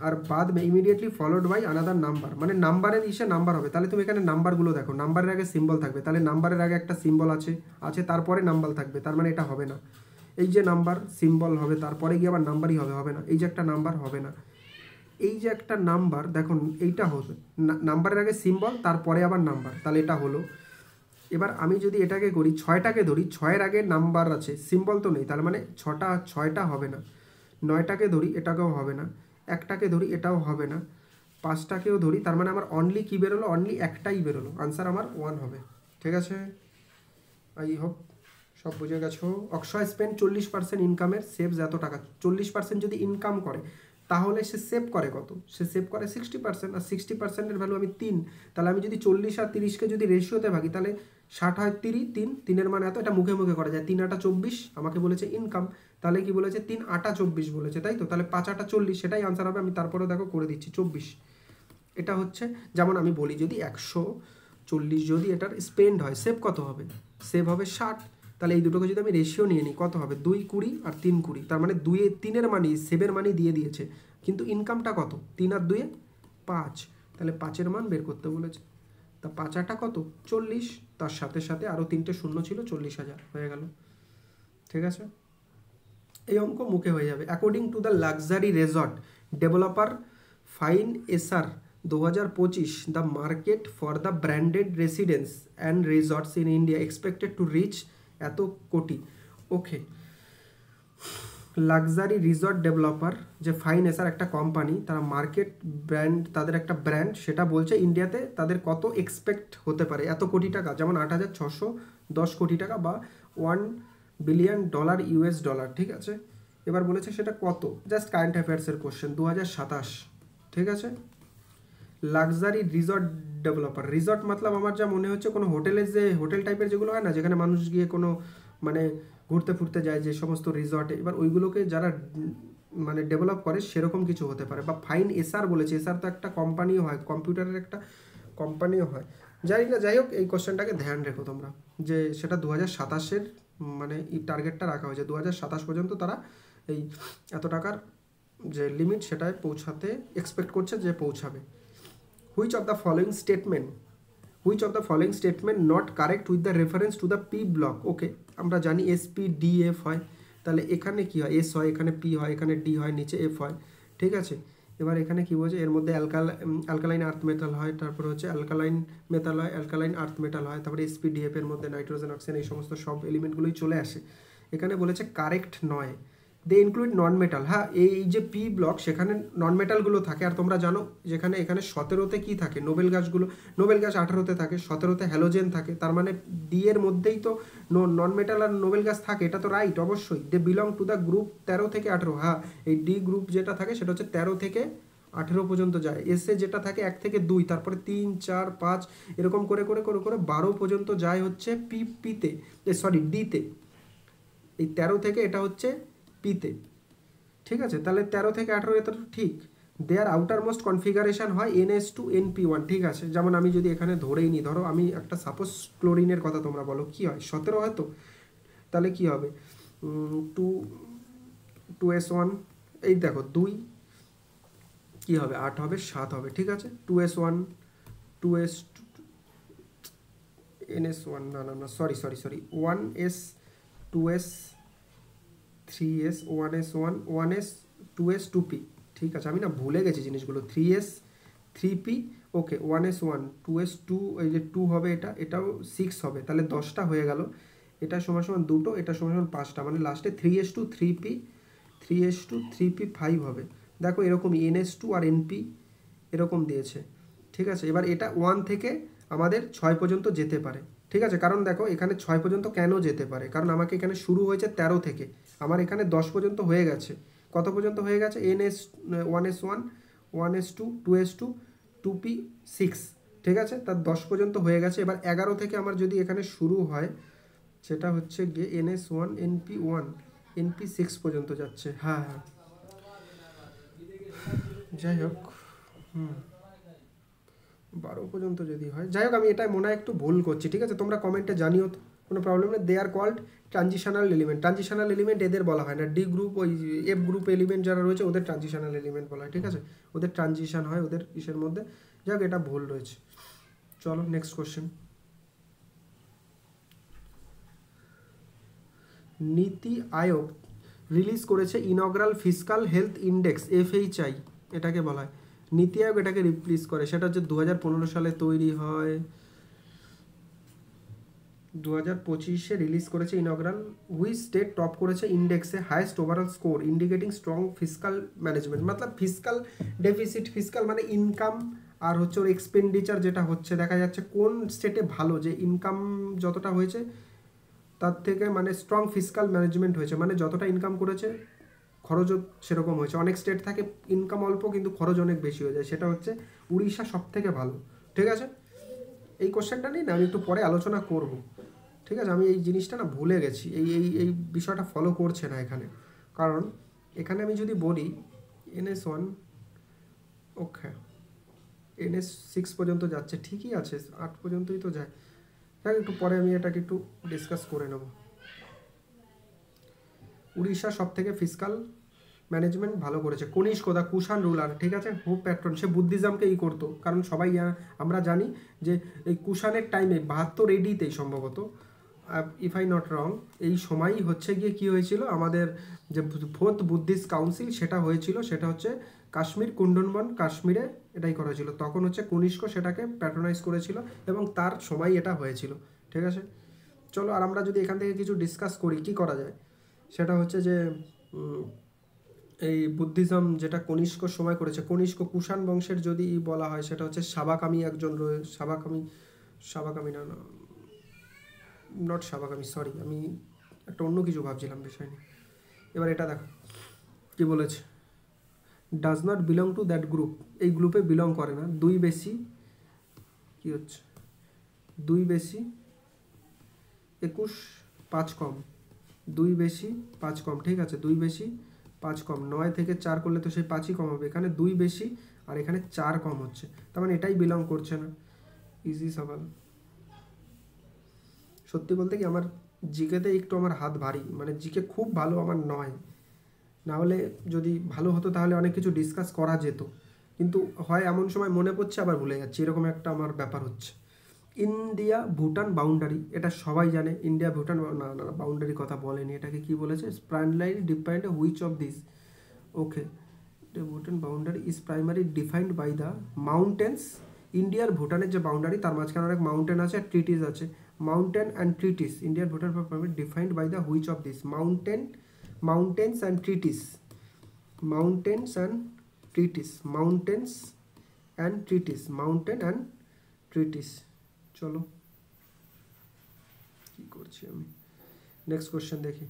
Speaker 1: আর বাদ মে immediately followed by another number, মানে নাম্বারের ইসে নাম্বার হবে। তাহলে তুমি এখানে নাম্বারগুলো দেখো, নাম্বারের আগে সিম্বল থাকবে, তাহলে নাম্বারের আগে একটা সিম্বল আছে, তারপরে নাম্বার থাকবে, তার মানে এটা হবে না। এই যে নাম্বার সিম্বল হবে, তারপরে গিয়ে আবার নাম্বারই হবে, হবে না। এই যে একটা নাম্বার হবে না, এই যে একটা নাম্বার দেখুন, এইটা হবে নাম্বারের আগে সিম্বল তারপরে আবার নাম্বার, তাহলে এটা হলো। এবার আমি যদি এটাকে করি, ছয়টাকে ধরি, ছয়ের আগে নাম্বার আছে, সিম্বল তো নেই, তার মানে ছয়টা হবে না। নয়টাকে ধরি, এটাকেও হবে না। একটাকে ধরি, এটাও হবে না। পাঁচটাকেও ধরি, তার মানে আমার অনলি কি বেরোলো, অনলি একটাই বেরোলো, আনসার আমার 1 হবে। ঠিক আছে, আই হোপ সব বুঝে গেছো। অক্ষয় স্পেন্ড 40% ইনকামের সেভস এত টাকা। 40% যদি ইনকাম করে তাহলে সে সেভ করে কত, সে সেভ করে 60%, আর 60%-এর ভ্যালু আমি 3, তাহলে আমি যদি 40 আর 30কে যদি রেশিওতে ভাগি তাহলে 60 হয় 3, মানে এত, এটা মুখে মুখে করা যায়। 3 8 24 আমাকে বলেছে ইনকাম, তাহলে কি বলেছে 3 8 24 বলেছে, তাই তো, তাহলে 5 8 40, সেটাই আনসার হবে। আমি তারপরেও দেখো করে দিচ্ছি 24। এটা হচ্ছে যেমন আমি বলি, যদি 140 যদি এটার স্পেন্ড হয়, সেভ কত হবে, সেভ হবে 60, তাহলে এই দুটোকে যদি আমি রেশিও নিয়ে নিই, কত হবে 2 20 আর 3 20, তার মানে 2 এ 3-এর মানি, সেভের মানি দিয়ে দিয়েছে, কিন্তু ইনকামটা কত, 3 আর 2 5, তাহলে 5-এর মান বের করতে বলেছে। তা 5 8 কত 40, তার সাথে সাথে আরও 3টে শূন্য ছিল, 40,000 হয়ে গেল। ঠিক আছে, এই অঙ্ক মুখে হয়ে যাবে। According to the luxury resort developer fine এসার 2025, the market for the branded residence and resorts in India expected to reach এত কোটি। ওকে, লাক্সারি রিসর্ট ডেভেলপার যে ফাইন এসার একটা কোম্পানি, তারা মার্কেট ব্র্যান্ড, তাদের একটা ব্র্যান্ড, সেটা বলছে ইন্ডিয়াতে তাদের কত এক্সপেক্ট হতে পারে, এত কোটি টাকা, যেমন 8,610 কোটি টাকা বা $1 বিলিয়ন US ডলার। ঠিক আছে, এবার বলেছে সেটা কত, জাস্ট কারেন্ট অ্যাফেয়ার্সের কোশ্চেন, 2027। ঠিক আছে, লাক্সারি রিসর্ট ডেভেলপার, রিসর্ট মতলব আমার যা মনে হচ্ছে কোনো হোটেলের, যে হোটেল টাইপের যেগুলো হয় না, যেখানে মানুষ গিয়ে কোনো মানে ঘুরতে ফুরতে যায় যে সমস্ত রিসর্টে, এবার ওইগুলোকে যারা মানে ডেভেলপ করে সেরকম কিছু হতে পারে। বা ফাইন এসার বলেছে, এসার তো একটা কোম্পানিও হয়, কম্পিউটারের একটা কোম্পানিও হয়, জানি না, যাই হোক এই কোশ্চেনটাকে ধ্যান রেখো তোমরা, যে সেটা 2027-এর মানে এই টার্গেটটা রাখা হয়েছে, 2027 পর্যন্ত তারা এই এত টাকার যে লিমিট সেটায় পৌঁছাতে এক্সপেক্ট করছে যে পৌঁছাবে। Which of the following statement not correct with the reference to the P block. Okay, আমরা জানি SPDF হয়, তাহলে এখানে কি হয়, এস হয়, এখানে পি হয়, এখানে ডি হয়, নিচে এফ হয়। ঠিক আছে, এবার এখানে কি বলছে, এর মধ্যে অ্যালকালাইন আর্থ মেটাল হয়, তারপরে হচ্ছে অ্যালকালাইন মেটাল হয়, অ্যালকালাইন আর্থ মেটাল হয়, তারপরে SPDF এর মধ্যে নাইট্রোজেন, অক্সিজেন, এই সমস্ত সব এলিমেন্টগুলোই চলে আসে। এখানে বলেছে কারেক্ট নয়, দে ইনক্লুড নন মেটাল। হ্যাঁ, এই যে পি ব্লক সেখানে নন মেটালগুলো থাকে, আর তোমরা জানো যেখানে এখানে 17-তে কী থাকে, নোবেল গাছগুলো, নোবেল গাছ 18-তে থাকে, 17-তে হ্যালোজেন থাকে, তার মানে ডি এর মধ্যেই তো নন মেটাল আর নোবেল গাছ থাকে, এটা তো রাইট অবশ্যই। They belong to the group 13 থেকে 18। হ্যাঁ, এই ডি গ্রুপ যেটা থাকে সেটা হচ্ছে 13 থেকে 18 পর্যন্ত যায়। এসে যেটা থাকে 1 থেকে 2, তারপরে 3 4 5 এরকম করে করে করে করে 12 পর্যন্ত যায় হচ্ছে পিতে, ডিতে। এই 13 থেকে এটা হচ্ছে পিতে। ঠিক আছে, তাহলে 13 থেকে 18 এটা তো ঠিক। দেয়ার আউটার মোস্ট কনফিগারেশন হয় NH2NP1। ঠিক আছে, যেমন আমি যদি এখানে ধরেই নিই, ধরো আমি একটা সাপোজ ক্লোরিনের কথা, তোমরা বলো কি হয়, 17 হয় তো, তাহলে কি হবে 2S1, এই দেখো 2 কি হবে 8 হবে 7 হবে। ঠিক আছে, 2S1 2S NS1, না sorry 1S 2S 3S 1S1 1S 2S 2P। ঠিক আছে, আমি না ভুলে গেছি জিনিসগুলো, 3S 3P, ওকে 1S1 2S 2, এই যে 2 হবে, এটাও 6 হবে, তাহলে 10টা হয়ে গেল। এটা সমান সমান 2টো, এটা সমান সমান 5টা, মানে লাস্টে 3S2 3P 3S2 3P 5 হবে। দেখো এরকম NS2 আর NP এরকম দিয়েছে। ঠিক আছে, এবার এটা 1 থেকে আমাদের 6 পর্যন্ত যেতে পারে। ঠিক আছে, কারণ দেখো এখানে 6 পর্যন্ত কেন যেতে পারে, কারণ আমাকে এখানে শুরু হয়েছে 13 থেকে, আমার এখানে 10 পর্যন্ত হয়ে গেছে। কত পর্যন্ত হয়ে গেছে? NS1 1S2 2S2 2P 6, ঠিক আছে, তার 10 পর্যন্ত হয়ে গেছে। এবার 11 থেকে আমার যদি এখানে শুরু হয়, সেটা হচ্ছে গিয়ে NS1 NP1 NP6 পর্যন্ত যাচ্ছে। হ্যাঁ হ্যাঁ, যাই হোক, 12 পর্যন্ত যদি হয়, যাই হোক, আমি এটা মনে হয় একটু ভুল করছি, ঠিক আছে, তোমরা কমেন্টে জানিও, কোনো প্রবলেম নেই। They are called transitional element. Transitional element এদের বলা হয় না, ডি গ্রুপ ওই এফ গ্রুপ এলিমেন্ট যারা রয়েছে ওদের ট্রানজিশনাল এলিমেন্ট বলা হয়, ঠিক আছে, ওদের ট্রানজিশন হয় ওদের ইসের মধ্যে। যাই হোক, এটা ভুল রয়েছে। চলো নেক্সট কোশ্চেন। নীতি আয়োগ রিলিজ করেছে ইনগ্রাল ফিসকাল হেলথ ইন্ডেক্স FHI, এটাকে বলা হয়। নীতি আয়োগ এটাকে রিপ্লেস করে, সেটা হচ্ছে 2015 সালে তৈরি হয়, 2025-এ রিলিজ করেছে ইনগ্রাল। হুইচ স্টেট টপ করেছে ইন্ডেক্সে highest overall score indicating strong fiscal management. মতলব ফিসকাল ডেফিসিট, ফিসকাল মানে ইনকাম আর হচ্ছে ওর এক্সপেন্ডিচার যেটা হচ্ছে, দেখা যাচ্ছে কোন স্টেটে ভালো, যে ইনকাম যতটা হয়েছে তার থেকে মানে স্ট্রং ফিসকাল ম্যানেজমেন্ট হয়েছে, মানে যতটা ইনকাম করেছে খরচও সেরকম হয়েছে। অনেক স্টেট থাকে ইনকাম অল্প কিন্তু খরচ অনেক বেশি হয়ে যায়, সেটা হচ্ছে উড়িষ্যা সব থেকে ভালো, ঠিক আছে। এই কোশ্চেনটা নিয়ে না আমি একটু পরে আলোচনা করব, ঠিক আছে। আমি এই জিনিসটা না ভুলে গেছি, এই বিষয়টা ফলো করছে না এখানে, কারণ এখানে আমি যদি বলি NS1, ওকে NS6 পর্যন্ত যাচ্ছে, ঠিকই আছে, 8 পর্যন্তই তো যায়। হ্যাঁ, একটু পরে আমি এটাকে একটু ডিসকাস করে নেব। উড়িষ্যা সব থেকে ফিসকাল ম্যানেজমেন্ট ভালো করেছে। কনিষ্ক দা কুষাণ রুলার, ঠিক আছে, হোপ প্যাট্রন, সে বুদ্ধিজমকে করতো, কারণ সবাই আমরা জানি যে এই কুষাণের টাইমে 72 AD-তেই সম্ভবত, ইফ আই নট রং, এই সময়ই হচ্ছে গিয়ে কি হয়েছিল, আমাদের যে ফোর্থ বুদ্ধিস্ট কাউন্সিল সেটা হয়েছিল, সেটা হচ্ছে কাশ্মীর কুন্ডনবন কাশ্মীরে এটাই করা হয়েছিল। তখন হচ্ছে কনিষ্ক সেটাকে প্যাট্রোনাইজ করেছিল এবং তার সময় এটা হয়েছিল, ঠিক আছে। চলো, আর আমরা যদি এখান থেকে কিছু ডিসকাস করি কি করা যায়, সেটা হচ্ছে যে এই বুদ্ধিজম যেটা কনিষ্ক সময় করেছে, কনিষ্ক কুষাণ বংশের যদি বলা হয়, সেটা হচ্ছে সাবাকামি একজন সাবাকামি না, নট সাবাকামি, সরি, আমি একটা অন্য কিছু ভাবছিলাম বিষয় নিয়ে। এবার এটা দেখো কি বলেছে, does not belong to that group, এই গ্রুপে বিলং করে না। 2 বেশি কি হচ্ছে, 2 বেশি 21 5 কম, 2 বেশি 5 কম, ঠিক আছে, 2 বেশি 5 কম, 9 থেকে 4 করলে তো সেই 5ই কম হবে। এখানে 2 বেশি আর এখানে 4 কম হচ্ছে, তার মানে এটাই বিলং করছে না। ইজি সওয়াল। সত্যি বলতে কি আমার জিকেতে একটু আমার হাত ভারী, মানে জিকে খুব ভালো আমার নয়, না হলে যদি ভালো হতো তাহলে অনেক কিছু ডিসকাস করা যেত, কিন্তু হয় এমন সময় মনে পড়ছে আবার ভুলে যাচ্ছি, এরকম একটা আমার ব্যাপার হচ্ছে। ইন্ডিয়া ভুটান বাউন্ডারি, এটা সবাই জানে, ইন্ডিয়া ভুটান না না বাউন্ডারি কথা বলেনি, এটাকে কি বলেছে, primary defined which of this, okay, Bhutan boundary is primary defined by the mountains. ইন্ডিয়ার ভুটানের যে বাউন্ডারি তার মাঝখানে অনেক মাউন্টেন আছে আর ট্রিটিস আছে, মাউন্টেন অ্যান্ড ট্রিটিস, ইন্ডিয়ার Bhutan primary defined by the which of this, mountains and treaties, mountains and treaties, mountains and treaties, mountain and treaties. চলো কি করছি আমি, নেক্সট কোশ্চেন দেখি।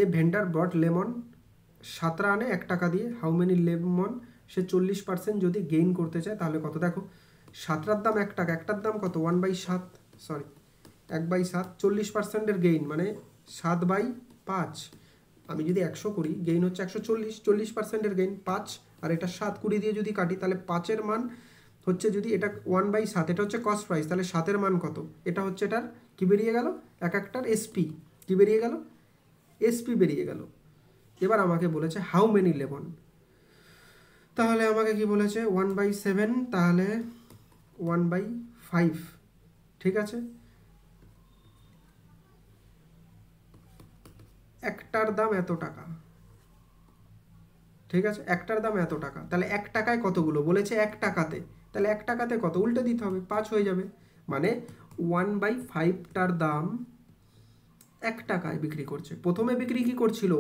Speaker 1: এ ভেন্ডার ব্রট লেমন 17 আনে 1 টাকা দিয়ে, হাউ মেনি লেমন, সে 40% যদি গেইন করতে চায় তাহলে কত। দেখো 17টার দাম 1 টাকা, একটার দাম কত 1/7, সরি 1/7, 40%-এর গেইন মানে 7/5। আমি যদি 100 করি, গেইন হচ্ছে 140, 40%-এর গেইন 5, আর এটা 7, 20 দিয়ে যদি কাটি তাহলে 5-এর মান হচ্ছে, যদি এটা 1/7, এটা হচ্ছে কস্ট প্রাইস, তাহলে 7-এর মান কত, এটা হচ্ছে এটার কি বেরিয়ে গেল, এক একটার এসপি, কি বেরিয়ে গেল, এসপি বেরিয়ে গেল। এবার আমাকে বলেছে হাউ মেনি লেমন, তাহলে আমাকে কি বলেছে 1/7, তাহলে 1/5, ঠিক আছে, একটার দাম এত টাকা, ঠিক আছে, একটার দাম এত টাকা, তাহলে 1 টাকায় কতগুলো বলেছে, 1 টাকাতে, তাহলে 1 টাকাতে কত, উল্টে দিতে হবে, 5 হয়ে যাবে, মানে 1/5টার দাম 1 টাকায় বিক্রি করছে। প্রথমে বিক্রি কি করছিল,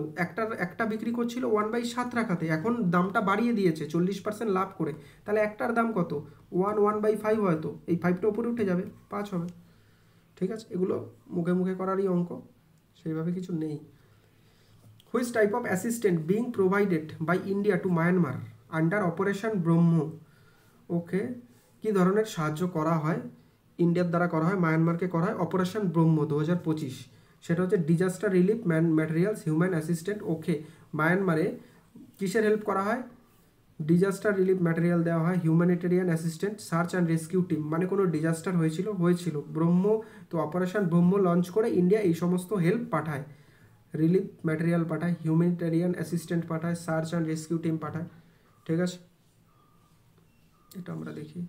Speaker 1: একটা বিক্রি করছিল 1/7 টাকাতে, এখন দামটা বাড়িয়ে দিয়েছে 40% লাভ করে, তাহলে একটার দাম কত, 1/5 হয়তো, এই 5টা উপরে উঠে যাবে, 5 হবে, ঠিক আছে। এগুলো মুখে মুখে করারই অঙ্ক, সেইভাবে কিছু নেই। Which type of assistant being provided by India to Myanmar under operation Brahma. Okay, কী ধরনের সাহায্য করা হয় ইন্ডিয়ার দ্বারা করা হয়, মায়ানমারকে করা হয় অপারেশন ব্রহ্ম 2025, সেটা হচ্ছে disaster relief materials human assistant. Okay, মায়ানমারে কিসের হেল্প করা হয়? ডিজাস্টার রিলিফ ম্যাটেরিয়াল দেওয়া হয়, humanitarian assistant, search and rescue team, মানে কোনো ডিজাস্টার হয়েছিল ব্রহ্ম, তো অপারেশন ব্রহ্ম লঞ্চ করে ইন্ডিয়া এই সমস্ত হেল্প পাঠায়, রিলিফ ম্যাটেরিয়াল পাঠায়, হিউম্যানিটেরিয়ান অ্যাসিস্ট্যান্ট পাঠায়, সার্চ অ্যান্ড রেস্কিউ টিম পাঠায়। ঠিক আছে, এটা আমরা দেখি।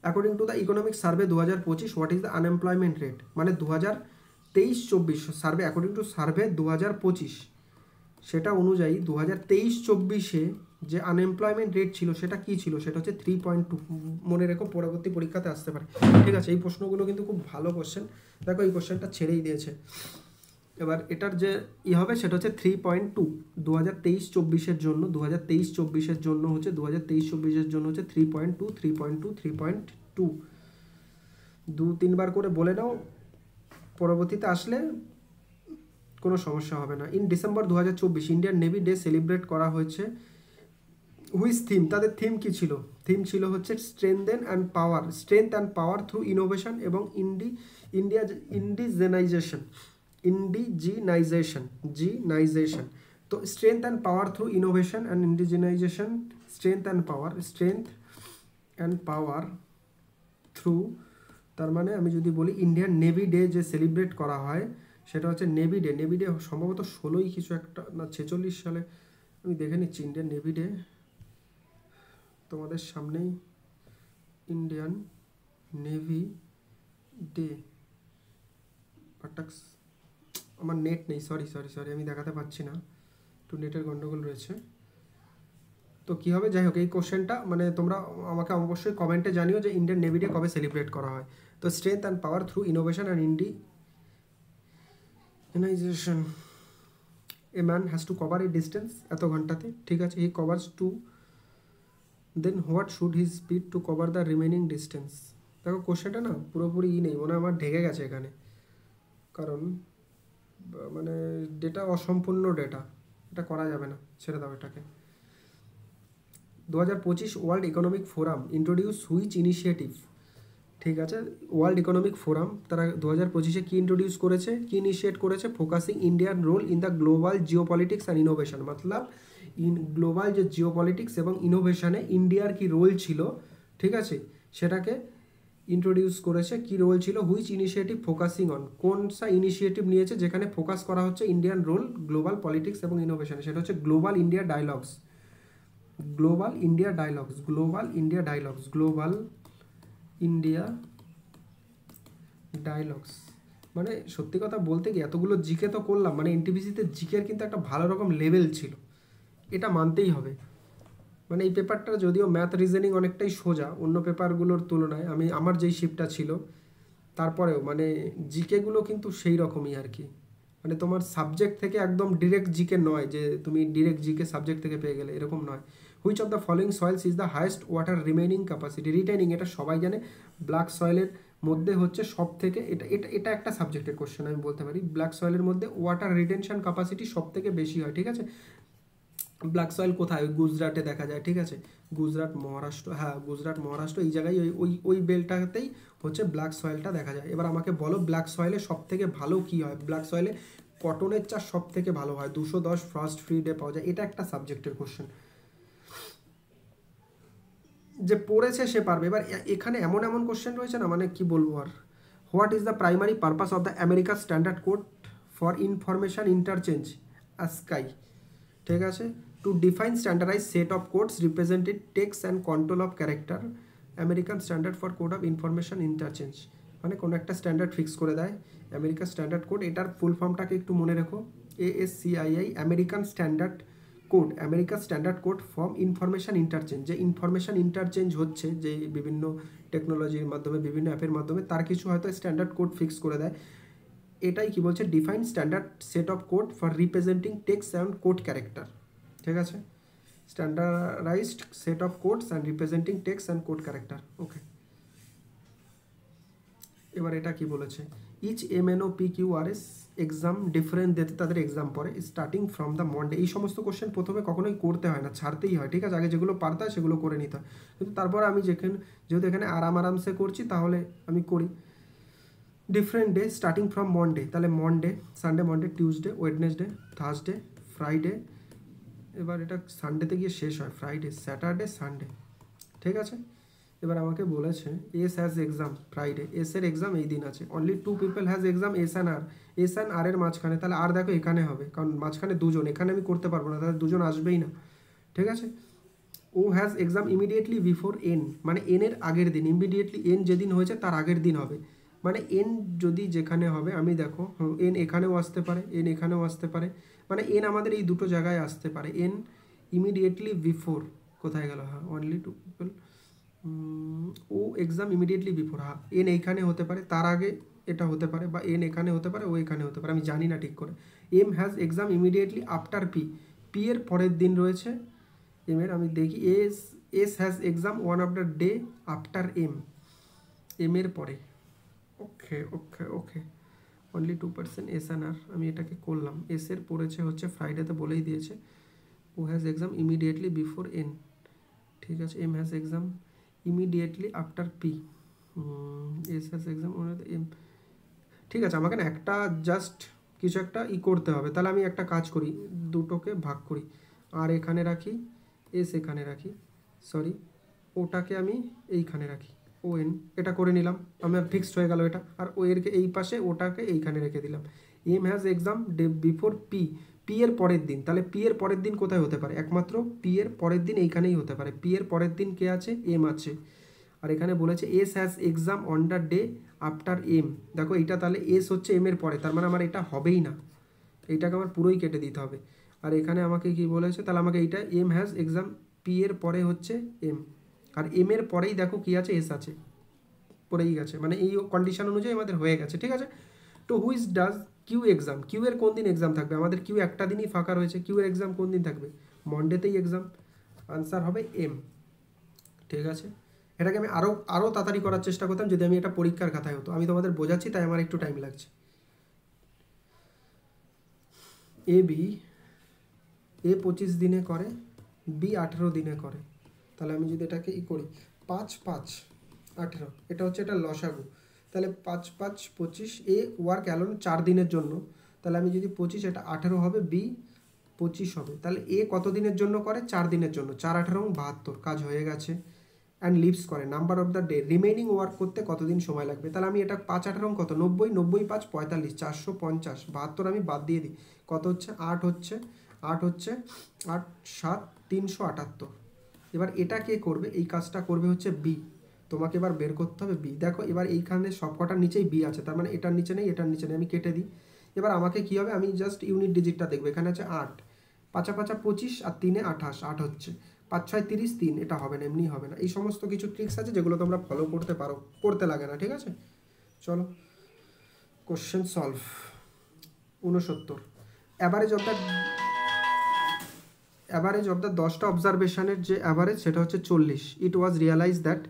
Speaker 1: According to the economic survey 2025, what is the unemployment rate, মানে 2023-24 সার্ভে, অ্যাকর্ডিং টু সার্ভে 2025, সেটা অনুযায়ী 2023-24 যে আনএমপ্লয়মেন্ট রেট ছিল সেটা কি ছিল? সেটা হচ্ছে 3.2। মনে রেখো, পরবর্তী পরীক্ষাতে আসতে পারে। ঠিক আছে, এই প্রশ্নগুলো কিন্তু খুব ভালো কোশ্চেন। দেখো এই কোশ্চেনটা ছেড়েই দিয়েছে। এবার এটার যে হবে সেটা হচ্ছে 3.2 2023-24 জন্য, 2023-24 জন্য হচ্ছে 2023-24 জন্য হচ্ছে 3.2 3.2 3.2। 2-3 বার করে বলে নাও, পরবর্তীতে আসলে কোনো সমস্যা হবে না। In December 2024 Indian navy day celebrate করা হয়েছে। হুইচ থিম, তাদের থিম কি ছিল? থিম ছিল হচ্ছে strength and power through innovation এবং ইন্ডিজিনাইজেশন। তো strength and power through innovation and indigenisation, strength and power through, তার মানে আমি যদি বলি ইন্ডিয়ান নেভি ডে যে সেলিব্রেট করা হয় সেটা হচ্ছে নেভি ডে সম্ভবত 16ই কিছু একটা না 46 সালে, আমি দেখে নিচ্ছি। ইন্ডিয়ান নেভি ডে তোমাদের সামনেই, ইন্ডিয়ান নেভি ডে, আমার নেট নেই, সরি আমি দেখাতে পাচ্ছি না, একটু নেটের গন্ডগোল রয়েছে। তো কী হবে, যাই হোক এই কোশ্চেনটা মানে তোমরা আমাকে অবশ্যই কমেন্টে জানিও যে ইন্ডিয়ান নেভি ডে কবে সেলিব্রেট করা হয়। তো strength and power through innovation and indigenization, a man has to cover a distance এত ঘন্টাতে। ঠিক আছে, he covers two, then what should he speed to cover the remaining distance. দেখো কোশ্চেনটা না পুরোপুরি নেই, মনে হয় আমার ঢেকে গেছে এখানে, কারণ মানে ডেটা অসম্পূর্ণ ডেটা, এটা করা যাবে না, ছেড়ে দাও এটাকে। 2025 world economic forum introduce which initiative. ঠিক আছে, ওয়ার্ল্ড ইকোনমিক ফোরাম তারা 2025 কী ইন্ট্রোডিউস করেছে, কী ইনিশিয়েট করেছে? Focusing Indian role in the global geopolitics and innovation, মতলব গ্লোবাল যে জিওপলিটিক্স এবং ইনোভেশনে ইন্ডিয়ার কি রোল ছিল, ঠিক আছে, সেটাকে ইন্ট্রোডিউস করেছে। কি রোল ছিল? হুইচ ইনিশিয়েটিভ ফোকাসিং অন, কোন সা ইনিশিয়েটিভ নিয়েছে যেখানে ফোকাস করা হচ্ছে ইন্ডিয়ান রোল গ্লোবাল পলিটিক্স এবং ইনোভেশনে, সেটা হচ্ছে গ্লোবাল ইন্ডিয়া ডায়ালগস। মানে সত্যি কথা বলতে কি এতগুলো জিকে তো করলাম, মানে এনটিপিসিতে জিকের কিন্তু একটা ভালো রকম লেভেল ছিল, এটা মানতেই হবে। মানে এই পেপারটা যদিও ম্যাথ রিজনিং অনেকটাই সোজা অন্য পেপারগুলোর তুলনায়, আমার যেই শিফটটা ছিল, তারপরেও মানে জিকেগুলো কিন্তু সেই রকমই আর কি, মানে তোমার সাবজেক্ট থেকে একদম ডিরেক্ট জিকে নয় যে তুমি ডিরেক্ট জিকে সাবজেক্ট থেকে পেয়ে গেলে, এরকম নয়। Which of the following soil's is the highest water remaining capacity, retaining, এটা সবাই জানে। ব্ল্যাক সয়েলের মধ্যে হচ্ছে সব থেকে, এটা একটা সাবজেক্টের কোশ্চেন আমি বলতে পারি, ব্ল্যাক সয়েলের মধ্যে ওয়াটার রিটেনশন ক্যাপাসিটি সব থেকে বেশি হয়। ঠিক আছে, ব্ল্যাক সয়েল কোথায়? গুজরাটে দেখা যায়। ঠিক আছে, গুজরাট মহারাষ্ট্র এই জায়গায় ওই বেলটাতেই হচ্ছে ব্ল্যাক সয়েলটা দেখা যায়। এবার আমাকে বলো ব্ল্যাক সয়েলে সব থেকে ভালো কী হয়? ব্ল্যাক সয়েলে কটনের চাষ সব থেকে ভালো হয়, 210 ফ্রস্ট ফ্রি ডে পাওয়া যায়। এটা একটা সাবজেক্টের কোশ্চেন, যে পড়েছে সে পারবে। এবার এখানে এমন কোশ্চেন রয়েছে না, মানে কি বলবো আর। What is the primary purpose of the America standard code for information interchange ASCII। ঠিক আছে, to define standardize set of codes represented text and control of character, American standard for code of information interchange, মানে কোনো একটা standard fix করে দেয় America standard code. এটার ফুল ফর্মটাকে একটু মনে রেখো, ASCII, American standard code, America standard code form information interchange. যে ইনফরমেশন ইন্টারচেঞ্জ হচ্ছে যে বিভিন্ন টেকনোলজির মাধ্যমে, বিভিন্ন অ্যাপের মাধ্যমে, তার কিছু হয়তো স্ট্যান্ডার্ড কোড ফিক্স করে দেয়। এটাই কি বলছে? Define standard set of code for representing text and code character. ঠিক আছে, standardized set of codes and representing text and code character. Okay, এবার এটা কি বলেছে, each MNO PQRS exam different ডেতে তাদের এক্সাম পড়ে স্টার্টিং ফ্রম দ্য মন্ডে। এই সমস্ত কোশ্চেন প্রথমে কখনোই করতে হয় না, ছাড়তেই হয়, ঠিক আছে, আগে যেগুলো পারতে হয় সেগুলো করে নিতে হয়। কিন্তু তারপর আমি যেহেতু এখানে আরামসে করছি তাহলে আমি করি। Different day starting from Monday, তাহলে Monday, Sunday, Monday, Tuesday, Wednesday, Thursday, Friday, এবার এটা সানডেতে গিয়ে শেষ হয়, ফ্রাইডে, স্যাটারডে, সানডে, ঠিক আছে। এবার আমাকে বলেছে S has exam Friday, S এর এক্সাম এই দিন আছে, only 2 people has exam S and R, S and R এর মাঝখানে, তাহলে আর দেখো এখানে হবে, কারণ মাঝখানে দুজন, এখানে আমি করতে পারবো না, তাহলে দুজন আসবেই না, ঠিক আছে। O has exam immediately before N, মানে এন এর আগের দিন, ইমিডিয়েটলি এন যেদিন হয়েছে তার আগের দিন হবে, মানে এন যদি যেখানে হবে, আমি দেখো এন এখানেও আসতে পারে, এন এখানেও আসতে পারে, মানে এন আমাদের এই দুটো জায়গায় আসতে পারে। এন ইমিডিয়েটলি বিফোর, কোথায় গেল, হ্যাঁ অনলি 2 পিপল, ও এক্সাম ইমিডিয়েটলি বিফোর, হ্যাঁ এন এইখানে হতে পারে, তার আগে এটা হতে পারে, বা এন এখানে হতে পারে, ও এখানে হতে পারে, আমি জানি না ঠিক করে। M has exam immediately after P, P এর পরের দিন রয়েছে এম এর, আমি দেখি S has exam one of the day after M, M এর পরে, okay okay okay, only 2% S and R, আমি এটাকে করলাম, এস এর পড়েছে হচ্ছে ফ্রাইডেতে বলেই দিয়েছে, O has exam immediately before N, ঠিক আছে। M has exam immediately after P, S has exam M, ঠিক আছে। আমাকে না একটা জাস্ট কিছু একটা করতে হবে, তাহলে আমি একটা কাজ করি, দুটোকে ভাগ করি, আর এখানে রাখি, এস এখানে রাখি, সরি ওটাকে আমি এইখানে রাখি, ও এন, এটা করে নিলাম, আমার ফিক্সড হয়ে গেল এটা, আর ও এরকে এই পাশে, ওটাকে এইখানে রেখে দিলাম। M has exam day before P, P এর পরের দিন, তাহলে পি এর পরের দিন কোথায় হতে পারে, একমাত্র পি এর পরের দিন এইখানেই হতে পারে, পি এর পরের দিন কে আছে, এম আছে। আর এখানে বলেছে S has exam on the day after M, দেখো এইটা তাহলে এস হচ্ছে এম এর পরে, তার মানে আমার এটা হবেই না, এইটাকে আমার পুরোই কেটে দিতে হবে। আর এখানে আমাকে কি বলেছে, তাহলে আমাকে এইটা এম হ্যাজ এক্সাম, পি এর পরে হচ্ছে এম, আর এম এর পরেই দেখো কি আছে, এস আছে, পড়েই গেছে, মানে এই কন্ডিশন অনুযায়ী আমাদের হয়ে গেছে, ঠিক আছে। তো which does Q exam, Q এর কোন দিন এক্সাম থাকবে, আমাদের কিউ একটা দিনই ফাঁকা রয়েছে, কিউ এর এক্সাম কোন দিন থাকবে, মন্ডেতেই এক্সাম, আনসার হবে এম, ঠিক আছে। এটাকে আমি আরও তাড়াতাড়ি করার চেষ্টা করতাম যদি আমি এটা পরীক্ষার খাতায় হতো, আমি তোমাদের বোঝাচ্ছি তাই আমার একটু টাইম লাগছে। এ 25 দিনে করে, বি 18 দিনে করে, তাহলে আমি যদি এটাকে করি 5 5 18, এটা হচ্ছে এটা লসাগু, তাহলে 5 5 25, এ ওয়ার্ক অ্যালোন 4 দিনের জন্য, তাহলে আমি যদি 25, এটা 18 হবে, বি 25 হবে, তাহলে এ কত দিনের জন্য করে, 4 দিনের জন্য, 4 18 72, কাজ হয়ে গেছে। অ্যান্ড লিভস করে, number of the day, remaining work করতে কতদিন সময় লাগবে, তাহলে আমি এটা 5 18 কত, 90, 90 5 45, 450, 72 আমি বাদ দিয়ে দিই, কত হচ্ছে, 8 হচ্ছে, 8 হচ্ছে, 8 7 378। এবার এটা কে করবে, এই কাজটা করবে হচ্ছে বি, তোমাকে এবার বের করতে হবে বি, দেখো এবার এইখানে সবকটার নিচেই বি আছে, তার মানে এটার নিচে নেই, এটার নিচে নেই, আমি কেটে দিই। এবার আমাকে কি হবে, আমি জাস্ট ইউনিট ডিজিটটা দেখবো, এখানে আছে 8, 5 5 25, আর 3 28, 8 হচ্ছে, 5 6 30, 3, এটা হবে না, এমনি হবে না, এই সমস্ত কিছু ট্রিক্স আছে যেগুলো তোমরা ফলো করতে পারো, করতে লাগে না, ঠিক আছে। চলো question solve. 69, average of the 10টা অবজারভেশনের যে অ্যাভারেজ সেটা হচ্ছে 40, ইট ওয়াজ রিয়ালাইজ দ্যাট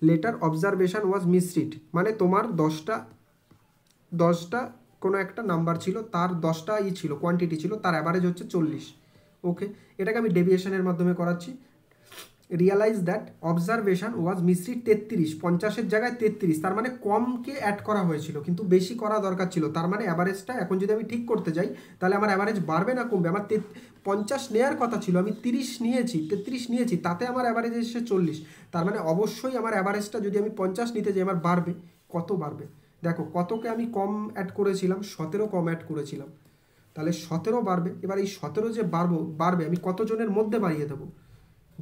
Speaker 1: লেটার অবজারভেশন ওয়াজ মিসরিড, মানে তোমার 10টা কোনো একটা নাম্বার ছিল, তার 10টা ছিল, কোয়ান্টিটি ছিল, তার অ্যাভারেজ হচ্ছে 40, ওকে। এটাকে আমি ডেভিয়েশনের মাধ্যমে করাচ্ছি। রিয়ালাইজ দ্যাট অবজারভেশন ওয়াজ মিসরিড 33, 50-এর জায়গায় 33, তার মানে কমকে অ্যাড করা হয়েছিল কিন্তু বেশি করা দরকার ছিল, তার মানে অ্যাভারেজটা এখন যদি আমি ঠিক করতে যাই তাহলে আমার অ্যাভারেজ বাড়বে না কমবে, আমার 50 নেওয়ার কথা ছিল, আমি 30 নিয়েছি, 33 নিয়েছি, তাতে আমার অ্যাভারেজ এসে 40, তার মানে অবশ্যই আমার অ্যাভারেজটা যদি আমি 50 নিতে যাই আমার বাড়বে, কত বাড়বে, দেখো কতকে আমি কম অ্যাড করেছিলাম, 17 কম অ্যাড করেছিলাম, তাহলে 17 বাড়বে। এবার এই 17 যে বাড়বে আমি কতজনের মধ্যে বাড়িয়ে দেবো,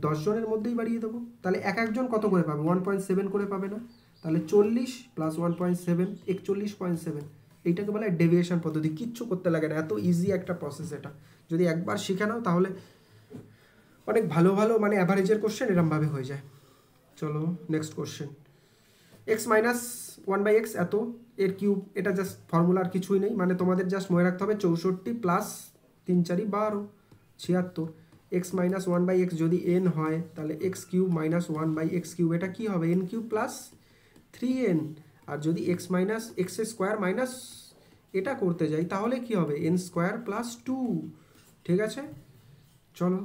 Speaker 1: 10 জনের মধ্যেই বাড়িয়ে দেবো, তাহলে এক একজন কত করে পাবে, 1.7 করে পাবে না, তাহলে 40 + 1.7, 41.7, এইটাকে বলে ডেভিয়েশন পদ্ধতি, কিচ্ছু করতে লাগে না, এত ইজি একটা প্রসেস, এটা যদি একবার শিখে নাও তাহলে অনেক ভালো ভালো মানে অ্যাভারেজের কোশ্চেন এরমভাবে হয়ে যায়। চলো next question, x minus 1/x এত এর কিউব, এটা জাস্ট ফর্মুলার কিছুই নেই, মানে তোমাদের জাস্ট মনে রাখতে হবে 64 + 3 4 12 76, এক্স মাইনাস 1/x যদি n হয় তাহলে x³ - 1/x³, এটা কি হবে, n³ + 3n, আর যদি x minus x square minus এটা করতে যাই তাহলে কি হবে এন স্কোয়ার প্লাস টু। ঠিক আছে, চলো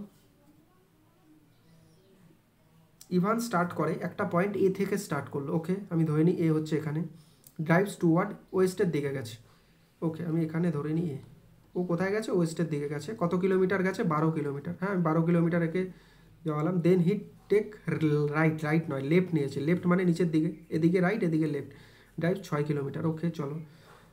Speaker 1: ইভান স্টার্ট করে একটা পয়েন্ট এ থেকে স্টার্ট করলো। ওকে, আমি ধরে নিই এ হচ্ছে এখানে, ড্রাইভস টুয়ার্ড ওয়েস্টের দিকে গেছে। ওকে, আমি এখানে ধরে নিই এ, ও কোথায় গেছে ওয়েস্টের দিকে গেছে। কত কিলোমিটার গেছে 12 কিলোমিটার। হ্যাঁ, আমি 12 কিলোমিটার একে যাওয়ালাম। দেন হি টেক রাইট, রাইট নয় লেফট নিয়েছে, লেফট মানে নিচের দিকে, এদিকে রাইট এদিকে লেফট, ড্রাইভ 6 কিলোমিটার। ওকে চলো,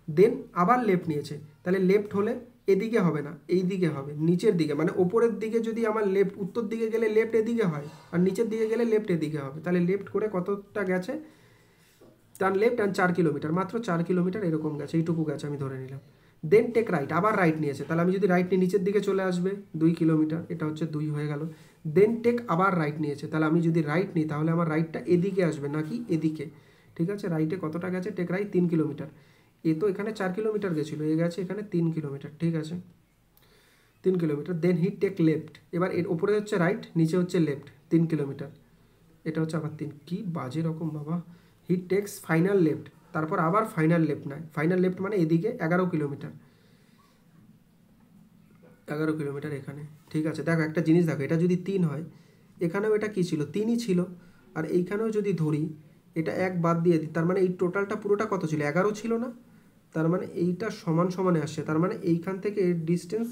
Speaker 1: দেন আবার লেফট নিয়েছে, তাহলে লেফট হলে এদিকে হবে না এই দিকে হবে, নিচের দিকে মানে ওপরের দিকে। যদি আমার লেফট উত্তর দিকে গেলে লেফট এদিকে হয়, আর নিচের দিকে গেলে লেফট এদিকে হবে। তাহলে লেফট করে কতটা গেছে, টার্ন লেফট অ্যান্ড 4 কিলোমিটার, মাত্র 4 কিলোমিটার এরকম গেছে, এইটুকু গেছে আমি ধরে নিলাম। দেন টেক রাইট, আবার রাইট নিয়েছে, তাহলে আমি যদি রাইট নিয়ে নিচের দিকে চলে আসবে 2 কিলোমিটার, এটা হচ্ছে 2 হয়ে গেল। দেন টেক আবার রাইট নিয়েছে, তাহলে আমি যদি রাইট নিই তাহলে আমার রাইটটা এদিকে আসবে নাকি এদিকে। ঠিক আছে, রাইটে কতটা গেছে, টেক রাইট 3 কিলোমিটার। এ তো এখানে 4 কিলোমিটার গেছিলো, এ গেছে এখানে 3 কিলোমিটার। ঠিক আছে, 3 kilometre. Then he take left, এবার এর ওপরে হচ্ছে রাইট নিচে হচ্ছে লেফট, 3 কিলোমিটার, এটা হচ্ছে আবার 3। কি বাজে রকম বাবা। হি টেক্স ফাইনাল লেফট, তারপর আবার ফাইনাল লেফট নেয়, ফাইনাল লেফট মানে এদিকে 11 কিলোমিটার, 11 কিলোমিটার এখানে। ঠিক আছে, দেখো একটা জিনিস দেখো, এটা যদি 3 হয়, এখানেও এটা কী ছিল 3ই ছিল, আর এইখানেও যদি ধরি এটা 1 বাদ দিয়ে দিই, তার মানে এই টোটালটা পুরোটা কত ছিল 11 ছিল না, তার মানে এইটা সমান সমানে আসছে, তার মানে এইখান থেকে এর ডিস্টেন্স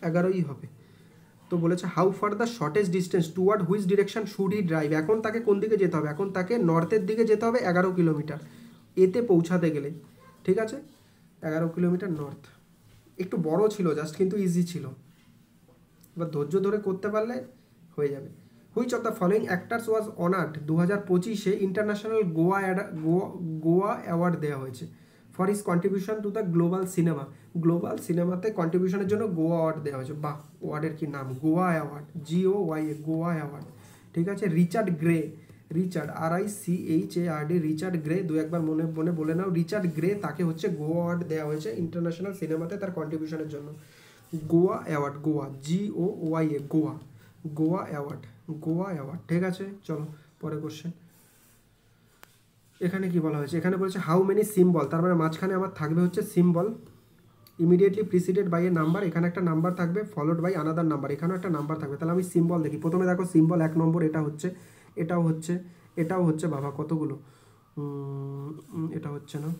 Speaker 1: 11ই হবে। তো বলেছে how far the shortest distance toward which direction should he drive, এখন তাকে কোন দিকে যেতে হবে, এখন তাকে নর্থের দিকে যেতে হবে 11 কিলোমিটার এতে পৌঁছাতে গেলে। ঠিক আছে, 11 কিলোমিটার নর্থ, একটু বড় ছিল জাস্ট কিন্তু ইজি ছিল, এবার ধৈর্য ধরে করতে পারলে হয়ে যাবে। Which of the following actors was honoured 2025-এ ইন্টারন্যাশনাল গোয়া অ্যাওয়ার্ড দেওয়া হয়েছে for his contribution to the global cinema. Global সিনেমাতে কন্ট্রিবিউশনের জন্য গোয়া অ্যাওয়ার্ড দেওয়া হয়েছে। বাহ, ওয়ার্ডের কি নাম, Goa award, GOYA, Goa award. ঠিক আছে, Richard grey, Richard RICHARD, Richard grey, দু একবার মনে মনে বলে নাও, রিচার্ড গ্রে, তাকে হচ্ছে গোয়া অ্যাওয়ার্ড দেওয়া হয়েছে ইন্টারন্যাশনাল সিনেমাতে তার কন্ট্রিবিউশনের জন্য। Goa award, Goa GOYA, Goa, Goa award, Goa award. ঠিক আছে, চলো পরে কোশ্চেন। এখানে কি বলা হয়েছে, এখানে বলেছে হাউ মেনি সিম্বল, তার মানে মাঝখানে আমার থাকবে হচ্ছে symbol, immediately preceded by a number, এখানে একটা নাম্বার থাকবে, ফলোড বাই আনাদার নাম্বার, এখানেও একটা নাম্বার থাকবে। তাহলে আমি সিম্বল দেখি, প্রথমে দেখো সিম্বল 1 নম্বর, এটা হচ্ছে, এটাও হচ্ছে, এটাও হচ্ছে, বাবা কতগুলো, এটা হচ্ছে না,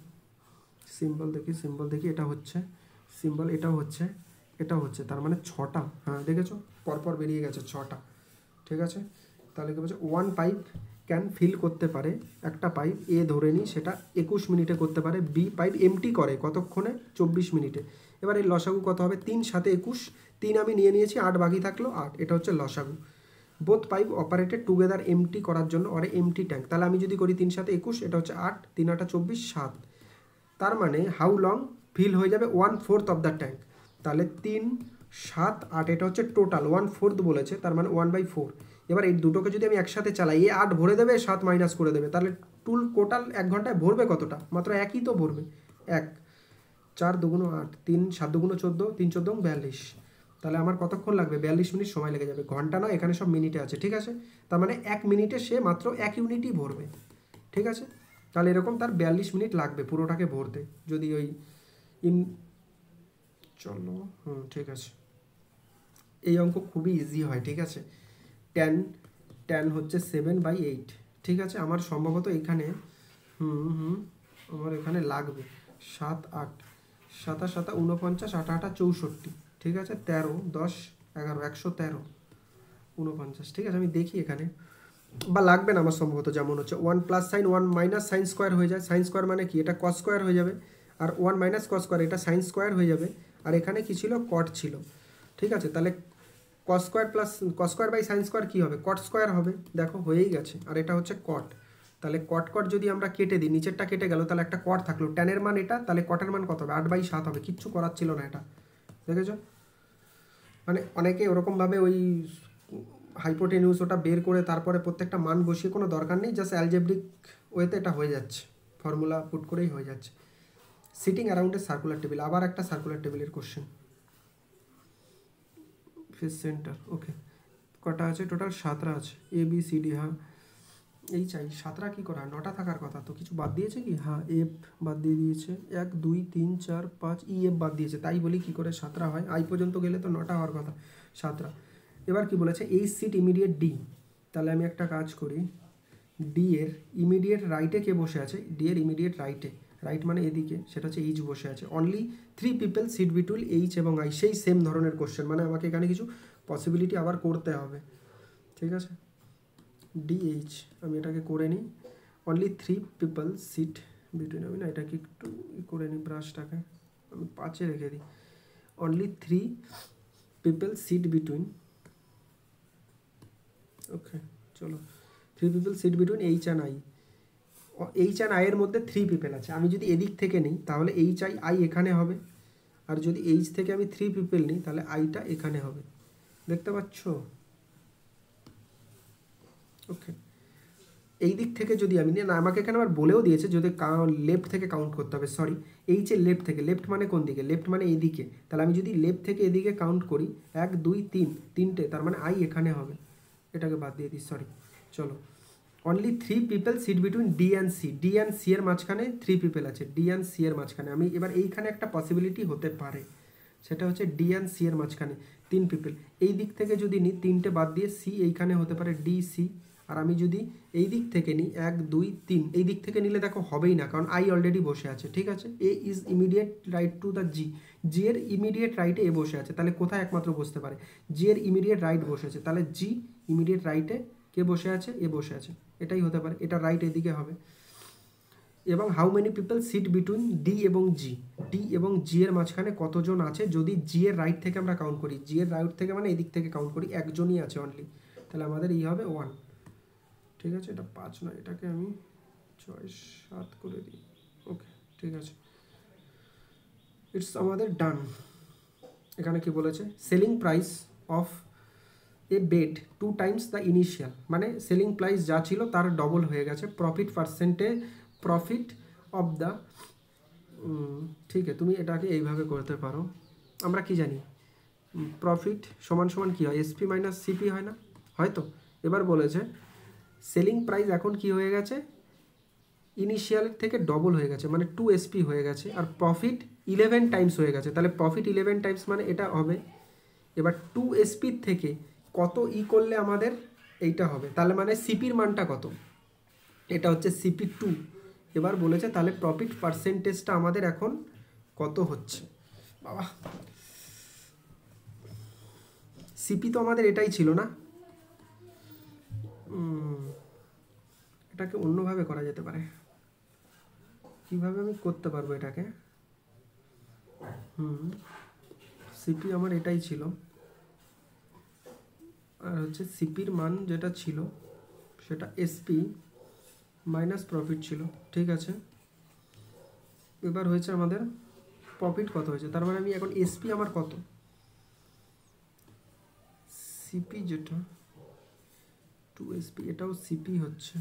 Speaker 1: সিম্বল দেখি, সিম্বল দেখি, এটা হচ্ছে সিম্বল, এটাও হচ্ছে, এটাও হচ্ছে, তার মানে 6টা। হ্যাঁ দেখেছো, পরপর বেরিয়ে গেছে 6টা। ঠিক আছে, তাহলে কি বলছে, 1 পাইপ ক্যান ফিল করতে পারে, একটা পাইপ এ ধরে নিই সেটা 21 মিনিটে করতে পারে, বি পাইপ এমটি করে কতক্ষণে 24 মিনিটে। এবার এই লসাগু কত হবে, 3 7 21, 3 আমি নিয়ে নিয়েছি, 8 বাকি থাকলো 8, এটা হচ্ছে লসাগু। Both pipe operated together empty করার জন্য, অরে এমটি ট্যাঙ্ক, তাহলে আমি যদি করি 3 7 21, এটা হচ্ছে 8, 3 8 24, 7, তার মানে হাউ লং ফিল হয়ে যাবে 1/4 অফ দ্য ট্যাঙ্ক। তাহলে 3 7 8, এটা হচ্ছে টোটাল 1/4 বলেছে, তার মানে 1/4। এবার এই দুটোকে যদি আমি একসাথে চালাই, এ 8 ভরে দেবে 7 মাইনাস করে দেবে, তাহলে টোটাল 1 ঘন্টায় ভরবে কতটা, মাত্র একই তো ভরবে, 1, 4 2 8, 3 7 2 14, 3 14 42, তাহলে আমার কতক্ষণ লাগবে, 42 মিনিট সময় লেগে যাবে, ঘন্টা নয়, এখানে সব মিনিটে আছে। ঠিক আছে, তার মানে 1 মিনিটে সে মাত্র 1 ইউনিটই ভরবে। ঠিক আছে, তাহলে এরকম তার 42 মিনিট লাগবে পুরোটাকে ভরতে, যদি ওই চলো ঠিক আছে, এই অঙ্ক খুবই ইজি হয়। ঠিক আছে, ট্যান হচ্ছে 7/8। ঠিক আছে, আমার সম্ভবত এখানে আমার এখানে লাগবে 7 8, 7 7 49, 8 8 64। ঠিক আছে, 13 10 11 113 49। ঠিক আছে, আমি দেখি এখানে, বা লাগবে না আমার সম্ভবত, যেমন হচ্ছে 1 plus sign 1 minus sine square হয়ে যায়, সাইন স্কোয়ার মানে কি, এটা কস স্কোয়ার হয়ে যাবে, আর 1 মাইনাস কস স্কোয়ার, এটা সাইন স্কোয়ার হয়ে যাবে, আর এখানে কি ছিল, কট ছিল। ঠিক আছে, তাহলে cos square plus cos square by sine square কী হবে, কট স্কোয়ার হবে, দেখো হয়েই গেছে, আর এটা হচ্ছে কট। তাহলে কট যদি আমরা কেটে দিই, নিচেরটা কেটে গেল, তাহলে একটা কট থাকলো, ট্যানের মান এটা, তাহলে কটের মান কত হবে, 8/7 হবে, কিচ্ছু করার ছিল না এটা। দেখেছো, মানে অনেকে ওরকমভাবে ওই হাইপোটেনিউস ওটা বের করে তারপরে প্রত্যেকটা মান বসিয়ে কোনো দরকার নেই, জাস্ট অ্যালজেব্রিক ওয়েতে এটা হয়ে যাচ্ছে, ফর্মুলা পুট করেই হয়ে যাচ্ছে। Sitting around a circular table, আবার একটা সার্কুলার টেবিলের কোশ্চেন, ফেস সেন্টার। ওকে, কটা আছে টোটাল, 7টা আছে, ABCD। হ্যাঁ, এই চাই, 7টা কী করা, 9টা থাকার কথা, তো কিছু বাদ দিয়েছে কি? হ্যাঁ, এফ বাদ দিয়ে দিয়েছে, 1 2 3 4 5 ই এফ বাদ দিয়েছে, তাই বলি কী করে 7টা হয়, আই পর্যন্ত গেলে তো 9টা হওয়ার কথা, 7টা। এবার কি বলেছে, এইচ সিট ইমিডিয়েট ডি, তাহলে আমি একটা কাজ করি, ডি এর ইমিডিয়েট রাইটে কে বসে আছে, ডি এর ইমিডিয়েট রাইটে, রাইট মানে এদিকে, সেটা হচ্ছে এইচ বসে আছে। Only 3 people sit between H এবং আই, সেই সেম ধরনের কোশ্চেন, মানে আমাকে এখানে কিছু পসিবিলিটি আবার করতে হবে, ঠিক আছে। ডিএইচ আমি এটাকে করে নিই, অনলি 3 পিপল সিট বিটুইন, আমি না এটাকে একটু করে নিই, ব্রাশটাকে আমি 5-এ রেখে দিই, only 3 people sit between, okay চলো, 3 people sit between H and I, H and আইয়ের মধ্যে 3 পিপল আছে, আমি যদি এদিক থেকে নিই তাহলে এইচ আই এখানে হবে, আর যদি এইচ থেকে আমি 3 পিপল নিই তাহলে আইটা এখানে হবে, দেখতে পাচ্ছ? ওকে, এই দিক থেকে যদি আমি নিই, না আমাকে এখানে আবার বলেও দিয়েছে যদি লেফট থেকে কাউন্ট করতে হবে, সরি এইচের লেফট থেকে, লেফট মানে কোন দিকে, লেফট মানে এদিকে, তাহলে আমি যদি লেফট থেকে এদিকে কাউন্ট করি 1 2 3, 3টে, তার মানে আই এখানে হবে, এটাকে বাদ দিয়ে দিই, সরি। চলো, only 3 people sit between D and C, D and C এর মাঝখানে 3 পিপল আছে, ডি অ্যান্ড সি এর মাঝখানে, আমি এবার এইখানে একটা পসিবিলিটি হতে পারে, সেটা হচ্ছে ডি অ্যান্ড সি এর মাঝখানে 3 পিপল, এই দিক থেকে যদি নিই 3টে বাদ দিয়ে সি এইখানে হতে পারে ডি সি, আর আমি যদি এই দিক থেকে নিই 1 2 3, এই দিক থেকে নিলে দেখো হবেই না, কারণ আই অলরেডি বসে আছে, ঠিক আছে। A is immediate right to the G, G এর ইমিডিয়েট রাইটে এ বসে আছে, তাহলে কোথায় একমাত্র বসতে পারে, জি এর ইমিডিয়েট রাইট বসেছে, তাহলে জি ইমিডিয়েট রাইটে কে বসে আছে, এ বসে আছে, এটাই হতে পারে, এটা রাইট এদিকে হবে। এবং how many people sit between D এবং জি, ডি এবং জি এর মাঝখানে কতজন আছে, যদি জি এর রাইট থেকে আমরা কাউন্ট করি, জি এর রাইট থেকে মানে এদিক থেকে কাউন্ট করি, একজনই আছে অনলি, তাহলে আমাদের এই হবে 1, ঠিক আছে। এটা 5 নয়, এটাকে আমি 6 7 করে দিই, ওকে ঠিক আছে, ইটস আমাদের ডান। এখানে কি বলেছে, selling price of A bed 2 Times the initial, মানে সেলিং প্রাইস যা ছিল তার ডবল হয়ে গেছে, প্রফিট পার্সেন্টে প্রফিট অফ দ্য, ঠিক আছে তুমি এটাকে এইভাবে করতে পারো, আমরা কি জানি প্রফিট সমান সমান কী হয়, এসপি মাইনাস সিপি হয় না, হয়তো। এবার বলেছে সেলিং প্রাইস এখন কি হয়ে গেছে, ইনিশিয়ালের থেকে ডবল হয়ে গেছে, মানে 2 এসপি হয়ে গেছে, আর প্রফিট 11 টাইমস হয়ে গেছে, তাহলে প্রফিট 11 টাইমস মানে এটা হবে, এবার 2 এসপির থেকে কত ই করলে আমাদের এইটা হবে, তাহলে মানে সিপির মানটা কত, এটা হচ্ছে সিপি 2। এবার বলেছে তাহলে প্রফিট পার্সেন্টেজটা আমাদের এখন কত হচ্ছে, বাবা সিপি তো আমাদের এটাই ছিল না, এটাকে অন্যভাবে করা যেতে পারে, কিভাবে আমি করতে পারবো এটাকে, সিপি আমার এটাই ছিল, আর হচ্ছে সিপির মান যেটা ছিল সেটা এসপি মাইনাস প্রফিট ছিল, ঠিক আছে। এবার হয়েছে আমাদের প্রফিট কত হয়েছে, তার মানে আমি এখন এসপি আমার কত, সিপি যেটা 2 এসপি, এটাও সিপি হচ্ছে,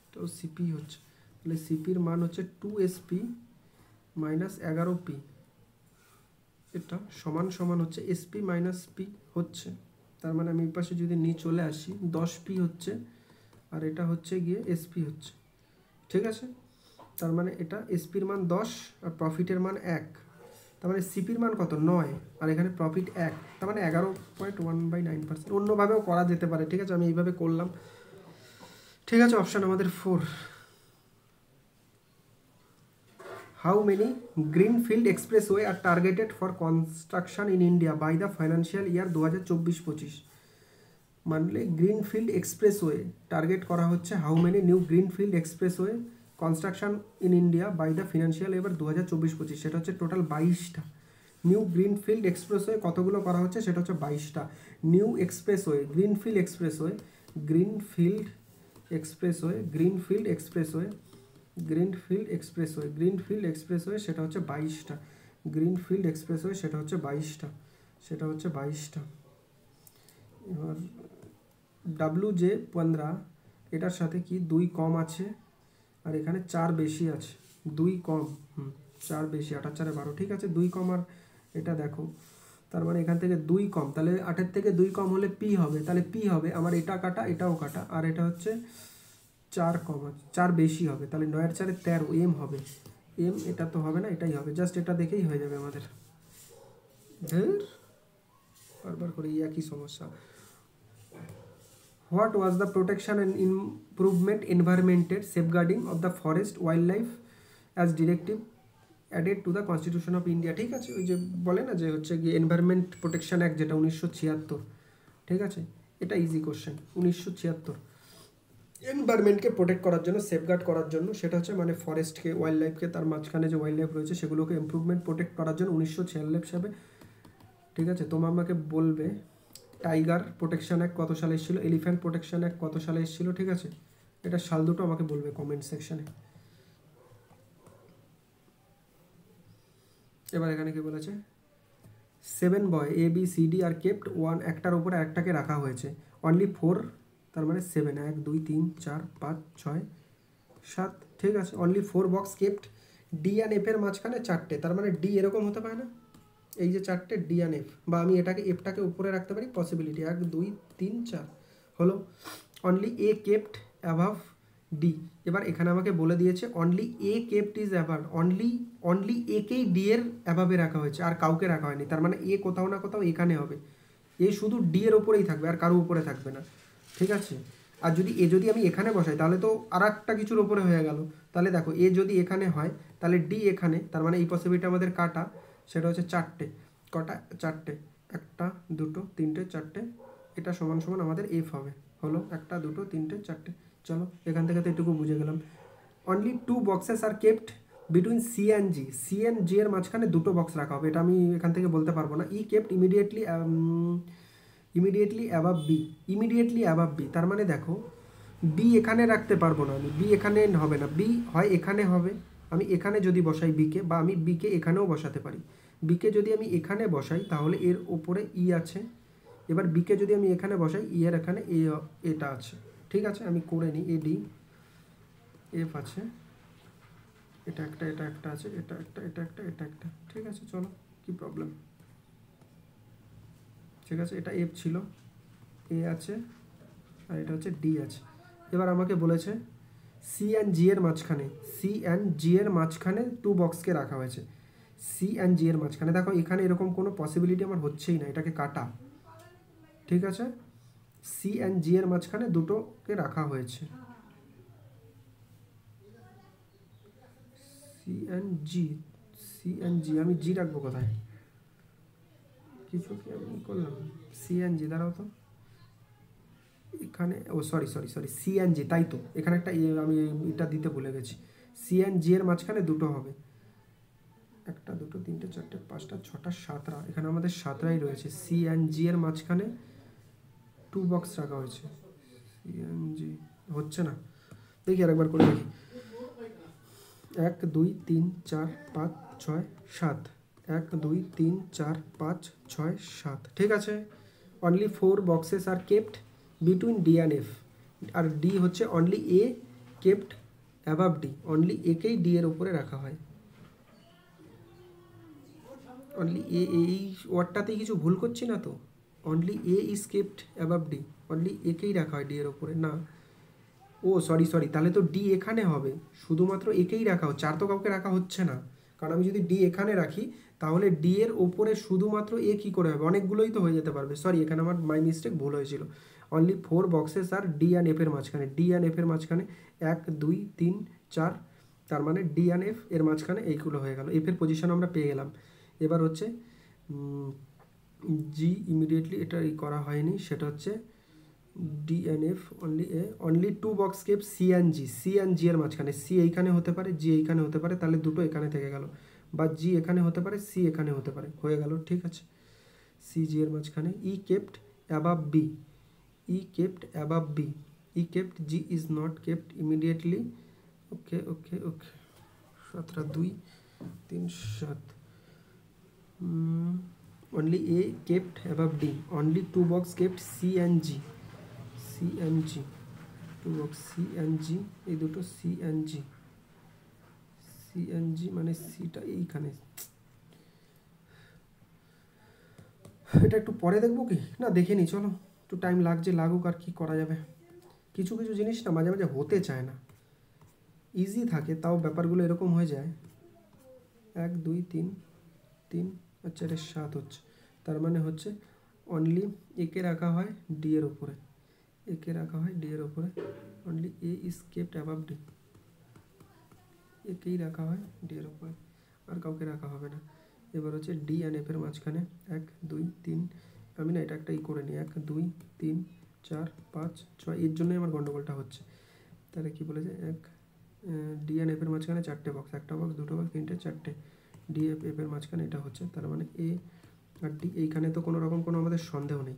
Speaker 1: এটাও সিপি হচ্ছে, তাহলে সিপির মান হচ্ছে 2 এসপি মাইনাস 11 পি, এটা সমান সমান হচ্ছে এসপি মাইনাস পি হচ্ছে, তার মানে আমি এই পাশে যদি নিয়ে চলে আসি 10 পি হচ্ছে, আর এটা হচ্ছে গিয়ে এসপি হচ্ছে, ঠিক আছে। তার মানে এটা এসপির মান 10 আর প্রফিটের মান 1, তার মানে সিপির মান কত 9, আর এখানে প্রফিট 1, তার মানে 11.1/9%, অন্যভাবেও করা যেতে পারে, ঠিক আছে, আমি এইভাবে করলাম, ঠিক আছে। অপশান আমাদের 4, how many greenfield expressway are targeted for construction in India by the financial year 2024-25, মানে গ্রিনফিল্ড এক্সপ্রেসওয়ে টার্গেট করা হচ্ছে, how many new greenfield expressway construction in India by the financial এবার 2024-25, সেটা হচ্ছে টোটাল 22টা নিউ গ্রিনফিল্ড এক্সপ্রেসওয়ে, কতগুলো করা হচ্ছে সেটা হচ্ছে 22টা new expressway, greenfield expressway, greenfield expressway, greenfield expressway, greenfield expressway, greenfield expressway, সেটা হচ্ছে 22টা গ্রিনফিল্ড এক্সপ্রেসওয়ে, সেটা হচ্ছে 22টা, সেটা হচ্ছে 22টা। এবার WJ15 এটার সাথে কি 2 কম আছে, আর এখানে 4 বেশি আছে, 2 কম, 4 বেশি, 8 আর 4 12, ঠিক আছে 2 কম, আর এটা দেখো তার মানে এখান থেকে 2 কম, তাহলে 8-এর থেকে 2 কম হলে পি হবে, তাহলে পি হবে আমার এটা কাটা এটাও কাটা, আর এটা হচ্ছে 4 কমা 4 বেশি হবে, তাহলে 9 আর 4 13, এম হবে, এম এটা তো হবে না, এটাই হবে, জাস্ট এটা দেখেই হয়ে যাবে আমাদের। ধর বারবার করে একই সমস্যা। What was the protection and improvement এনভায়রনমেন্টের safeguarding of the forest wild life as directive added to the constitution of India. ঠিক আছে, ওই যে বলে না যে হচ্ছে গিয়ে এনভায়রনমেন্ট প্রোটেকশন অ্যাক্ট, যেটা 1976। ঠিক আছে, এটা ইজি কোশ্চেন। 1976 এনভায়রনমেন্টকে প্রোটেক্ট করার জন্য, সেফগার্ড করার জন্য, সেটা হচ্ছে মানে ফরেস্টকে, ওয়াইল্ড লাইফকে, তার মাঝখানে যে ওয়াইল্ড লাইফ রয়েছে সেগুলোকে ইমপ্রুভমেন্ট প্রোটেক্ট করার জন্য 1946 সালে। ঠিক আছে, তোমার আমাকে বলবে টাইগার প্রোটেকশন অ্যাক্ট কত সালে এসেছিলো, এলিফ্যান্ট প্রোটেকশন অ্যাক্ট কত সালে এসেছিলো। ঠিক আছে, এটা সাল দুটো আমাকে বলবে কমেন্ট সেকশনে। এবার এখানে কি বলেছে, 7 বয় A B C D are kept one, একটার উপরে একটাকে রাখা হয়েছে, অনলি 4, তার মানে 7, 1 2 3 4 5 6 7। ঠিক আছে, only 4 box kept, D and F এর মাঝখানে 4টে, তার মানে ডি এরকম হতে পারে না, এই যে 4টে ডি অ্যান্ড এফ, বা আমি এটাকে এফটাকে উপরে রাখতে পারি, পসিবিলিটি 1 2 3 4 হলো। Only A kept above D. এবার এখানে আমাকে বলে দিয়েছে only A kept is above, only একেই ডি এর অ্যাভাবে রাখা হয়েছে, আর কাউকে রাখা হয়নি, তার মানে এ কোথাও না কোথাও এখানে হবে, এ শুধু ডি এর ওপরেই থাকবে, আর কারো উপরে থাকবে না। ঠিক আছে, আর যদি আমি এখানে বসাই তাহলে তো আর একটা কিছুর ওপরে হয়ে গেল। তাহলে দেখো, এ যদি এখানে হয় তাহলে ডি এখানে, তার মানে এই পসিবিলিটি আমাদের কাটা, সেটা হচ্ছে 4টে। কটা? 4টে, 1 2 3 4টে, এটা সমান সমান আমাদের এফ হবে, হলো 1 2 3 4টে। চলো এখান থেকে তো এটুকু বুঝে গেলাম। Only 2 boxes are kept between C and G, C and G এর মাঝখানে 2টো বক্স রাখা হবে, এটা আমি এখান থেকে বলতে পারবো না। E kept immediately above B, immediately above B, তার মানে দেখো বি এখানে রাখতে পারবো না আমি, বি এখানে হবে না, বি হয় এখানে হবে, আমি এখানে যদি বসাই বিকে, বা আমি বিকে এখানেও বসাতে পারি। বিকে যদি আমি এখানে বসাই তাহলে এর ওপরে ই আছে, এবার বিকে যদি আমি এখানে বসাই, ই এর এখানে এটা আছে। ঠিক আছে, আমি করে নিই, এ ডি এফ আছে, এটা একটা আছে, এটা একটা। ঠিক আছে, চলো কি প্রবলেম। ঠিক আছে, এটা এফ ছিল, এ আছে, আর এটা হচ্ছে ডি আছে। এবার আমাকে বলেছে সি অ্যান্ড জি এর মাঝখানে, সি অ্যান্ড জি এর মাঝখানে 2 বক্সকে রাখা হয়েছে, সি অ্যান্ড জি এর মাঝখানে। দেখো এখানে এরকম কোনো পসিবিলিটি আমার হচ্ছেই না, এটাকে কাটা। ঠিক আছে, সি অ্যান্ড জি এর মাঝখানে 2টোকে রাখা হয়েছে, C and G, C and G, আমি জি রাখবো কোথায়, কিছু কি আমি করলাম, সি অ্যান্ড জি, দাঁড়াও তো, এখানে ও সরি সি অ্যান্ড জি, তাই তো এখানে একটা আমি এটা দিতে ভুলে গেছি, সি অ্যান্ড জি এর মাঝখানে 2টো হবে, 1 2 3 4 5 6 7টা, এখানে আমাদের 7টাই রয়েছে, সি অ্যান্ড জি এর মাঝখানে 2 বক্স রাখা হয়েছে, সি অ্যান্ড জি হচ্ছে না, দেখি আরেকবার করে দেখি, 1 2 3 4 5 6 7, 1 2 3 4 5 6 7। ঠিক আছে, only 4 boxes are kept between D and F, আর ডি হচ্ছে only A kept above D, only একেই ডি এর উপরে রাখা হয়, অনলি এ, এই ওয়ার্ডটাতেই কিছু ভুল করছি না তো, only a is kept above D, only একেই রাখা হয় ডি এর ওপরে, না ও সরি তাহলে তো ডি এখানে হবে, শুধুমাত্র একেই রাখা হচ্ছে, আর তো কাউকে রাখা হচ্ছে না, কারণ আমি যদি ডি এখানে রাখি তাহলে ডি এর ওপরে শুধুমাত্র এ কী করে হবে, অনেকগুলোই তো হয়ে যেতে পারবে, সরি এখানে আমার মাই মিস্টেক, ভুল হয়েছিল। অনলি 4 বক্সেস আর ডি অ্যান্ড এফ এর মাঝখানে, ডি অ্যান্ড এফ এর মাঝখানে 1 2 3 4, তার মানে ডি অ্যান্ড এফ এর মাঝখানে এইগুলো হয়ে গেল, এফ এর পজিশন আমরা পেয়ে গেলাম। এবার হচ্ছে জি ইমিডিয়েটলি এটা করা হয়নি, সেটা হচ্ছে D and F only A, only 2 box kept C and G, C and G এর মাঝখানে, সি এইখানে হতে পারে, জি এইখানে হতে পারে, তাহলে 2টো এখানে থেকে গেল, বা জি এখানে হতে পারে, সি এখানে হতে পারে, হয়ে গেল। ঠিক আছে, সি জি এর মাঝখানে, E kept above B, E kept above B, E kept G is not kept immediately, okay 17 2 3 7, only A kept above D, only 2 box kept C and G, C and G, 2 box C and G, এই দুটো C and G, C and G মানে সিটা এইখানে, এটা একটু পরে দেখবো কি না, দেখে নি, চলো একটু টাইম লাগছে, লাগুক, আর কি করা যাবে। কিছু কিছু জিনিস না মাঝে মাঝে হতে চায় না, ইজি থাকে তাও ব্যাপারগুলো এরকম হয়ে যায়। 1 2 3 3, আচ্ছা এটা 7 হচ্ছে, তার মানে হচ্ছে অনলি একে রাখা হয় ডি এর ওপরে, একে রাখা হয় ডি এর ওপরে, only a is kept above D, একেই রাখা হয় ডি এর ওপরে, আর কাউকে রাখা হবে না। এবার হচ্ছে ডি অ্যান্ড এফ এর মাঝখানে 1 2 3, আমি না এটা একটা করে নিই, 1 2 3 4 5 6, এর জন্যই আমার গন্ডগোলটা হচ্ছে। তাহলে কি বলেছে, ডি অ্যান্ড এফ এর মাঝখানে 4টে বক্স, একটা বক্স, দুটো বক্স, 3টে 4টে, ডি এফ এর মাঝখানে এটা হচ্ছে, তার মানে এ আর ডি, এইখানে তো কোনো রকম কোনো আমাদের সন্দেহ নেই।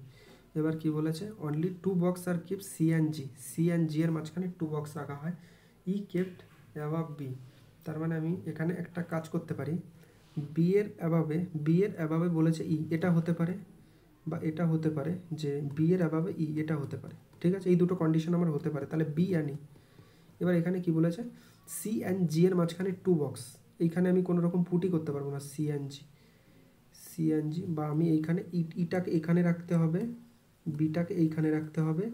Speaker 1: এবার কি বলেছে, only 2 box are keep C and G, C and G এর মাঝখানে 2 বক্স রাখা হয়, ই কেপ্ট অ্যাবাভ বি। তার মানে আমি এখানে একটা কাজ করতে পারি, বি এর অ্যাবাবে বলেছে ই, এটা হতে পারে বা এটা হতে পারে, যে বি এর অ্যাবাবে ই এটা হতে পারে, ঠিক আছে, এই দুটো কন্ডিশন আমার হতে পারে, তাহলে বি অ্যান্ড ই। এবার এখানে কি বলেছে, সি অ্যান্ড জি এর মাঝখানে 2 বক্স, এইখানে আমি কোনো রকম পুটি করতে পারবো না, সি অ্যান্ড জি, বা আমি এইখানে ইটাকে এখানে রাখতে হবে, বিটাকে এইখানে রাখতে হবে,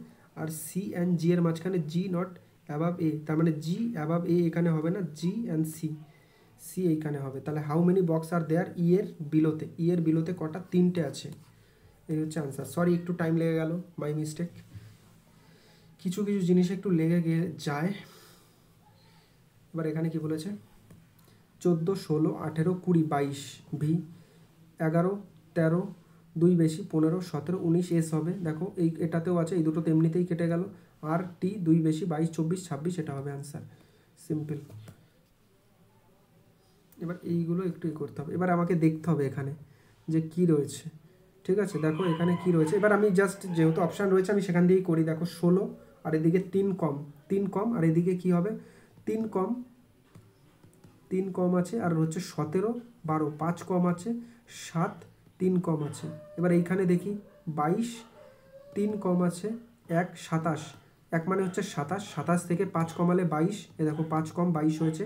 Speaker 1: আর সি অ্যান্ড জি এর মাঝখানে জি নট অ্যাবাভ এ, তার মানে জি অ্যাবাভ এ এখানে হবে না, জি অ্যান্ড সি এইখানে হবে। তাহলে হাউ মেনি বক্স আর দেয়ার ই এর বিলোতে কটা, 3টে আছে, এই হচ্ছে আনসার। সরি একটু টাইম লেগে গেল, মাই মিস্টেক, কিছু কিছু জিনিস একটু লেগে যায়। এবার এখানে কি বলেছে, 14 16 18 20 22 ভি, 11 13 2 বেশি 15 17 19 এস হবে, দেখো এই এটাতেও আছে, এই দুটো তেমনিতেই কেটে গেল, আর টি 2 বেশি 22 24 26, এটা হবে আনসার, সিম্পল। এবার এইগুলো একটু করতে হবে, এবার আমাকে দেখতে হবে এখানে যে কি রয়েছে, ঠিক আছে, দেখো এখানে কি রয়েছে। এবার আমি জাস্ট যেহেতু অপশান রয়েছে আমি সেখান দিয়েই করি, দেখো 16 আর এদিকে 3 কম আর এদিকে কি হবে 3 কম আছে, আর হচ্ছে 17 12 5 কম আছে, 7 3 কম আছে। এবার এইখানে দেখি 22 3 কম আছে, 1 27, 1 মানে হচ্ছে 27, 27 থেকে 5 কমালে 22, এ দেখো 5 কম 22 হয়েছে,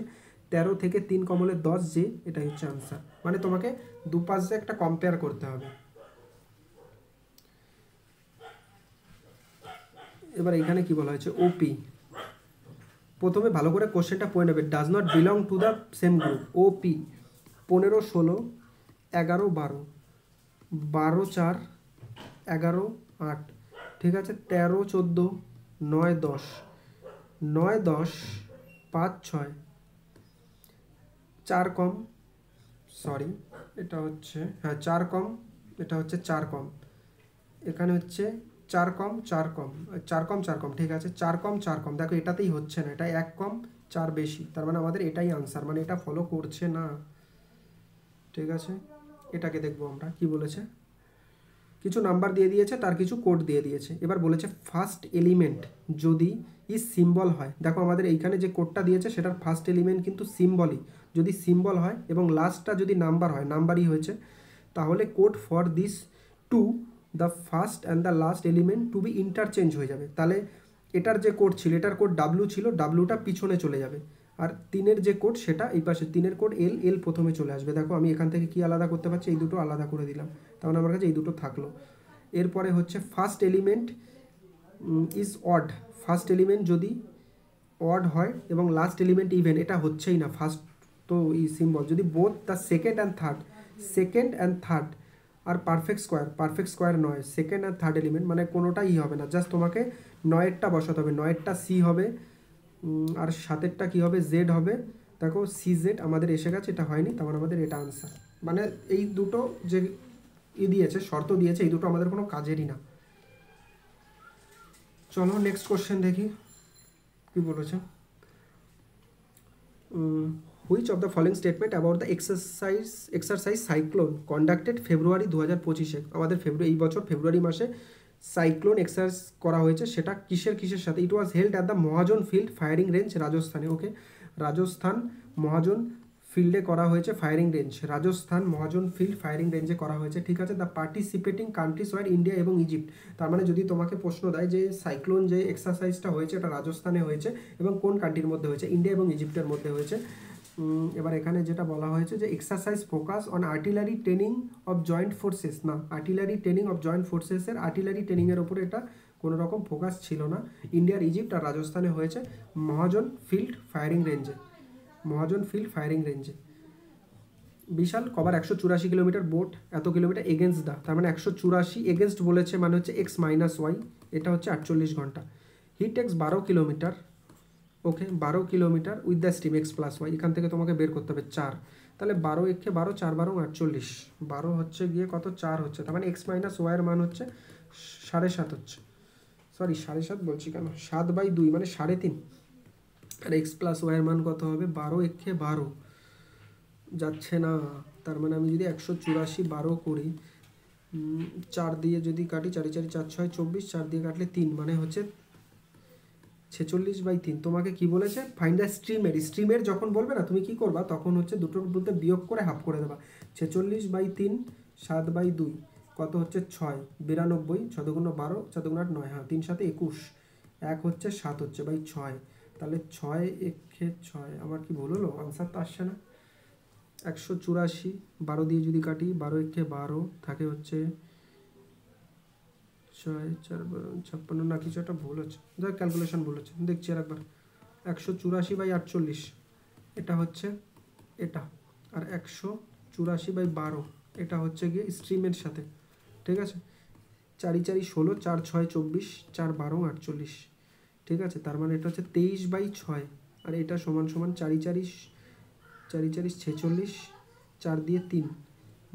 Speaker 1: 13 থেকে 3 কমালে 10 যে, এটাই হচ্ছে আনসার। মানে তোমাকে দুপাশে একটা কম্পেয়ার করতে হবে। এবার এখানে কি বলা হয়েছে, ওপি, প্রথমে ভালো করে কোশ্চেনটা পড়ে নেবে, does not belong to the same group, ওপি 15 16 11 12 12 4 11 8, ঠিক আছে, 13 14 9 10 9 10 5 6 4 কম, সরি এটা হচ্ছে, হ্যাঁ 4 কম, এটা হচ্ছে 4 কম, এখানে হচ্ছে 4 কম 4 কম 4 কম 4 কম, ঠিক আছে, 4 কম 4 কম, দেখো এটাতেই হচ্ছে না, এটা 1 কম 4 বেশি, তার মানে আমাদের এটাই আনসার, মানে এটা ফলো করছে না, ঠিক আছে। এটাকে দেখবো আমরা কি বলেছে, কিছু নাম্বার দিয়ে দিয়েছে, তার কিছু কোড দিয়ে দিয়েছে। এবার বলেছে ফার্স্ট এলিমেন্ট যদি ই সিম্বল হয়, দেখো আমাদের এইখানে যে কোডটা দিয়েছে সেটার ফার্স্ট এলিমেন্ট কিন্তু সিম্বলই, যদি সিম্বল হয় এবং লাস্টটা যদি নাম্বার হয়, নাম্বারই হয়েছে, তাহলে code for this to the first and the last element to be interchange হয়ে যাবে। তাহলে এটার যে কোড ছিল, এটার কোড ডাব্লু ছিল, ডাব্লুটা পিছনে চলে যাবে, আর 3-এর যে কোড সেটা এই পাশে, 3-এর কোড এল প্রথমে চলে আসবে। দেখো আমি এখান থেকে কি আলাদা করতে পারছি, এই দুটো আলাদা করে দিলাম, তাহলে আমার কাছে এই দুটো থাকলো। এরপরে হচ্ছে first element is odd, first element যদি অড হয় এবং লাস্ট এলিমেন্ট ইভেন, এটা হচ্ছেই না, ফার্স্ট তো এই সিম্বল, যদি both the second and third are perfect square নয়, সেকেন্ড আর থার্ড এলিমেন্ট মানে কোনোটাই হবে না, জাস্ট তোমাকে 9-এরটা বসাতে হবে, 9-এরটা সি হবে, আর 7-এরটা কী হবে, জেড হবে। দেখো সি জেড আমাদের এসে গেছে, এটা হয়নি, তারপর আমাদের এটা আনসার। মানে এই দুটো যে দিয়েছে, শর্ত দিয়েছে, এই দুটো আমাদের কোনো কাজেরই না। চলো নেক্সট কোশ্চেন দেখি কি বলেছে, which of the following statement about the exercise cyclone conducted February 2025, আমাদের এই বছর ফেব্রুয়ারি মাসে সাইক্লোন এক্সারসাইজ করা হয়েছে, সেটা কিসের সাথে, it was held at the Mahajan field firing range রাজস্থানে, ওকে, রাজস্থান মহাজন ফিল্ডে করা হয়েছে firing range, Rajasthan Mahajan field firing রেঞ্জে করা হয়েছে, ঠিক আছে। The participating countries were India এবং ইজিপ্ট, তার মানে যদি তোমাকে প্রশ্ন দেয় যে সাইক্লোন যে এক্সারসাইজটা হয়েছে এটা রাজস্থানে হয়েছে এবং কোন কান্ট্রির মধ্যে হয়েছে, ইন্ডিয়া এবং ইজিপ্টের মধ্যে হয়েছে। এবার এখানে যেটা বলা হয়েছে যে exercise focus on artillery training of joint forces, না আর্টিলারি ট্রেনিং অফ জয়েন্ট ফোর্সেসের আর্টিলারি ট্রেনিংয়ের ওপরে এটা কোনো রকম ফোকাস ছিল না। ইন্ডিয়ার ইজিপ্ট আর রাজস্থানে হয়েছে মহাজন ফিল্ড ফায়ারিং রেঞ্জে। বিশাল কভার 184 কিলোমিটার, বোট এত কিলোমিটার এগেনস্ট তার মানে 184 এগেনস্ট বলেছে, মানে হচ্ছে x-y, এটা হচ্ছে 48 ঘন্টা। He takes 12 kilometre, okay 12 kilometre with the steam x+y, এখান থেকে তোমাকে বের করতে হবে 4, তাহলে 12 একে 12, 4 12 48, 12 হচ্ছে গিয়ে কত 4 হচ্ছে, তার মানে x-y এর মান হচ্ছে 7.5 হচ্ছে, সরি 7.5 বলছি কেন, 7/2 মানে 3.5, আর x+y এর মান কত হবে 12 একে 12 যাচ্ছে না, তার মানে আমি যদি 184 12 করি, 4 দিয়ে যদি কাটি, 4 4 4 6 24, 4 দিয়ে কাটলে 3, মানে হচ্ছে 46/3। তোমাকে কি বলেছে ফাইন্ড দ্য স্ট্রিমের যখন বলবে না তুমি কি করবা, তখন হচ্ছে দুটোর মধ্যে বিয়োগ করে হাফ করে দেবা। 46/3 7/2 কত হচ্ছে 6, 92, 6 2 12, 4 2 8 9, হ্যাঁ 3 7 21, 1 হচ্ছে 7 হচ্ছে বাই 6, তাহলে 6 1 6, আমার কি ভুল হলো, আনসার তো আসছে না। 184 12 দিয়ে যদি কাটি, 12 1 12 থাকে হচ্ছে 6 4 56 না, কিছু একটা ভুল হচ্ছে, যাই ক্যালকুলেশন ভুল হচ্ছে, দেখছি আর একবার। 184/48 এটা হচ্ছে এটা, আর 184/12 এটা হচ্ছে গিয়ে স্ট্রিমের সাথে, ঠিক আছে। 4 4 16, 4 6 24, 4 12 48, ঠিক আছে, তার মানে এটা হচ্ছে 23/6, আর এটা সমান সমান 4 4 46, 4 দিয়ে 3,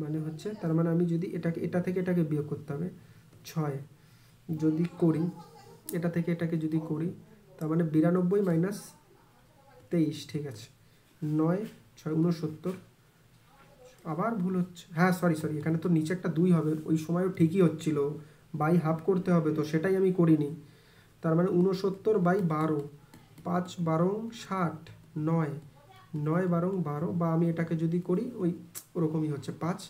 Speaker 1: মানে হচ্ছে, তার মানে আমি যদি এটা থেকে এটাকে বিয়োগ করতে হবে, 6 যদি করি, এটা থেকে এটাকে যদি করি, তার মানে 92 মাইনাস 23, ঠিক আছে, 9 6 69, আবার ভুল হচ্ছে, হ্যাঁ সরি এখানে তো নিচে একটা 2 হবে, ওই সময়ও ঠিকই হচ্ছিল, বাই হাফ করতে হবে, তো সেটাই আমি করিনি, তার মানে 69/12, 5 12 60, 9 9 12 12, বা আমি এটাকে যদি করি ওই ওরকমই হচ্ছে 5,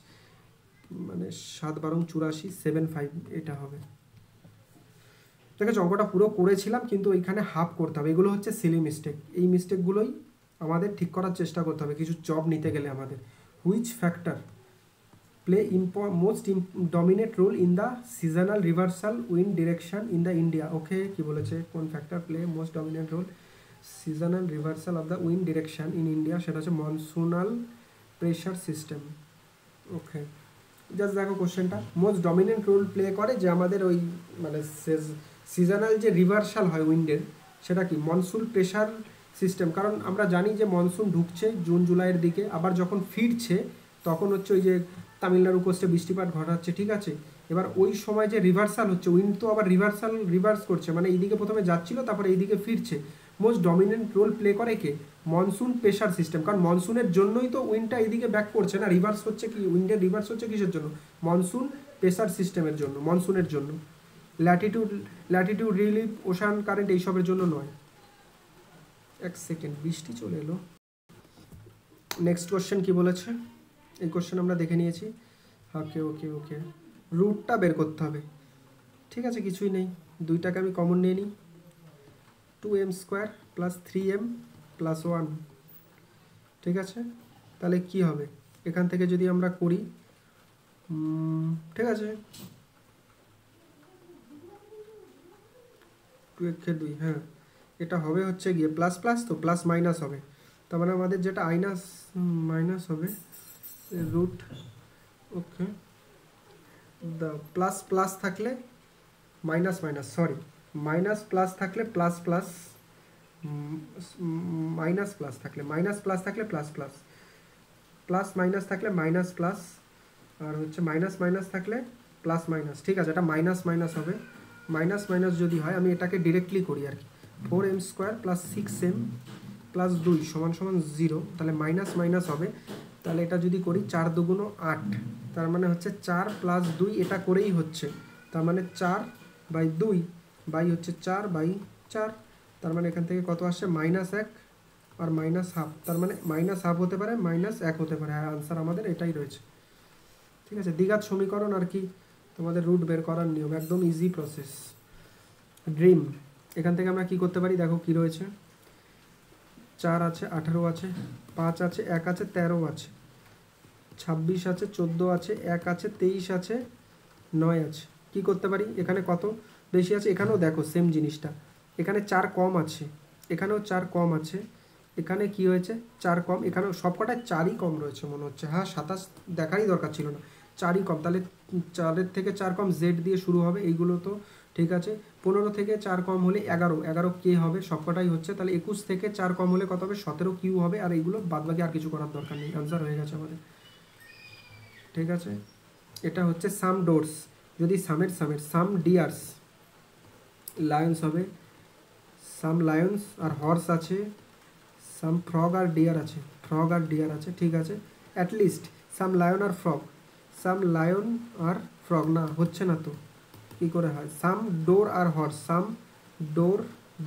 Speaker 1: মানে 7 12 84 75, এটা হবে। ঠিক আছে, অঙ্কটা পুরো করেছিলাম কিন্তু ওইখানে হাফ করতে হবে, এগুলো হচ্ছে সিলি মিস্টেক, এই মিস্টেকগুলোই আমাদের ঠিক করার চেষ্টা করতে হবে কিছু জব নিতে গেলে আমাদের। Which factor play most dominate role in the seasonal reversal wind direction in the India, okay কি বলেছে, কোন factor play most dominate role seasonal reversal of the wind direction in India, সেটা হচ্ছে monsoonal pressure system, okay. Just দেখো কোশ্চেনটা, most dominant role play করে যে আমাদের ওই মানে সিজনাল যে রিভার্সাল হয় উইন্ডের, সেটা কি মনসুন প্রেশার সিস্টেম, কারণ আমরা জানি যে মনসুন ঢুকছে জুন জুলাইয়ের দিকে, আবার যখন ফিরছে তখন হচ্ছে ওই যে তামিলনাড়ু কোস্টে বৃষ্টিপাত ঘটাচ্ছে, ঠিক আছে। এবার ওই সময় যে রিভার্সাল হচ্ছে, উইন্ড তো আবার রিভার্স করছে, মানে এইদিকে প্রথমে যাচ্ছিল তারপরে এইদিকে ফিরছে, মোস্ট ডমিনেন্ট রোল প্লে করে কে, মনসুন প্রেশার সিস্টেম, কারণ মনসুনের জন্যই তো উইন্ডটা এইদিকে ব্যাক করছে না, রিভার্স হচ্ছে কি, উইন্ডের রিভার্স হচ্ছে কিসের জন্য, মনসুন প্রেশার সিস্টেমের জন্য, মনসুনের জন্য, ল্যাটিটিউড রিলিফ ওশান কারেন্ট এইসবের জন্য নয়। এক সেকেন্ড, বৃষ্টি চলে এলো। নেক্সট কোশ্চেন কি বলেছে, এই কোশ্চেন আমরা দেখে নিয়েছি, ওকে রুটটা বের করতে হবে, ঠিক আছে, কিছুই নেই, দুইটাকে আমি কমন নিয়ে নিই, 2m² + 3m + 1, ঠিক আছে, তাহলে কি হবে, এখান থেকে যদি আমরা করি, ঠিক আছে 2 হ্যাঁ, এটা হবে হচ্ছে গিয়ে প্লাস প্লাস, তো প্লাস মাইনাস হবে, তার মানে আমাদের যেটা মাইনাস হবে root, okay, the plus plus থাকলে মাইনাস মাইনাস প্লাস থাকলে প্লাস প্লাস, মাইনাস প্লাস থাকলে প্লাস প্লাস, প্লাস মাইনাস থাকলে মাইনাস প্লাস, আর হচ্ছে মাইনাস মাইনাস থাকলে প্লাস মাইনাস, ঠিক আছে, এটা মাইনাস মাইনাস হবে, মাইনাস মাইনাস যদি হয় আমি এটাকে ডিরেক্টলি করি আর কি, 4m² + 6m + 2 = 0, তাহলে মাইনাস মাইনাস হবে, তাহলে এটা যদি করি 4 2 8, তার মানে হচ্ছে 4 + 2, এটা করেই হচ্ছে, তার মানে 4/2 বাই হচ্ছে 4/4, তার মানে এখান থেকে কত আসছে -1 আর -1/2, তার মানে -1/2 হতে পারে -1 হতে পারে, আর আনসার আমাদের এটাই রয়েছে, ঠিক আছে। দ্বিঘাত সমীকরণ আর কি, তোমাদের রুট বের করার নিয়ম, একদম ইজি প্রসেস। ড্রিম, এখান থেকে আমরা কি করতে পারি, দেখো কি রয়েছে, 4 আছে, 18 আছে, 5 আছে, 1 আছে, 13 আছে, 26 আছে, 14 আছে, 1 আছে, 23 আছে, 9 আছে, কি করতে পারি, এখানে কত বেশি আছে, এখানেও দেখো সেম জিনিসটা, এখানে 4 কম আছে, এখানেও 4 কম আছে, এখানে কি হয়েছে 4 কম, এখানেও সবকটায় 4ই কম রয়েছে মনে হচ্ছে। হ্যাঁ 27 দেখারই দরকার ছিল না, 4ই কম, তাহলে 4-এর থেকে 4 কম জেড দিয়ে শুরু হবে, এইগুলো তো ঠিক আছে। 15 থেকে 4 কম হলে 11, 11 কে হবে, সবকটাই হচ্ছে, তাহলে 21 থেকে 4 কম হলে কত হবে, 17 কিউ হবে, আর এইগুলো বাদবাকি আর কিছু করার দরকার নেই, আনসার হয়ে গেছে আমাদের। ঠিক আছে, এটা হচ্ছে সাম ডোরস, যদি সামের সাম ডিয়ার্স, লায়ন্স হবে, সাম লায়ন্স আর হর্স আছে, সাম ফ্রগ আর ডিয়ার আছে, ফ্রগ আর ডিয়ার আছে, ঠিক আছে। অ্যাটলিস্ট সাম লায়ন আর ফ্রগ, সাম লায়ন আর ফ্রগ না হচ্ছে না তো, কী করে হয়, সাম ডোর আর হর্স, সাম ডোর,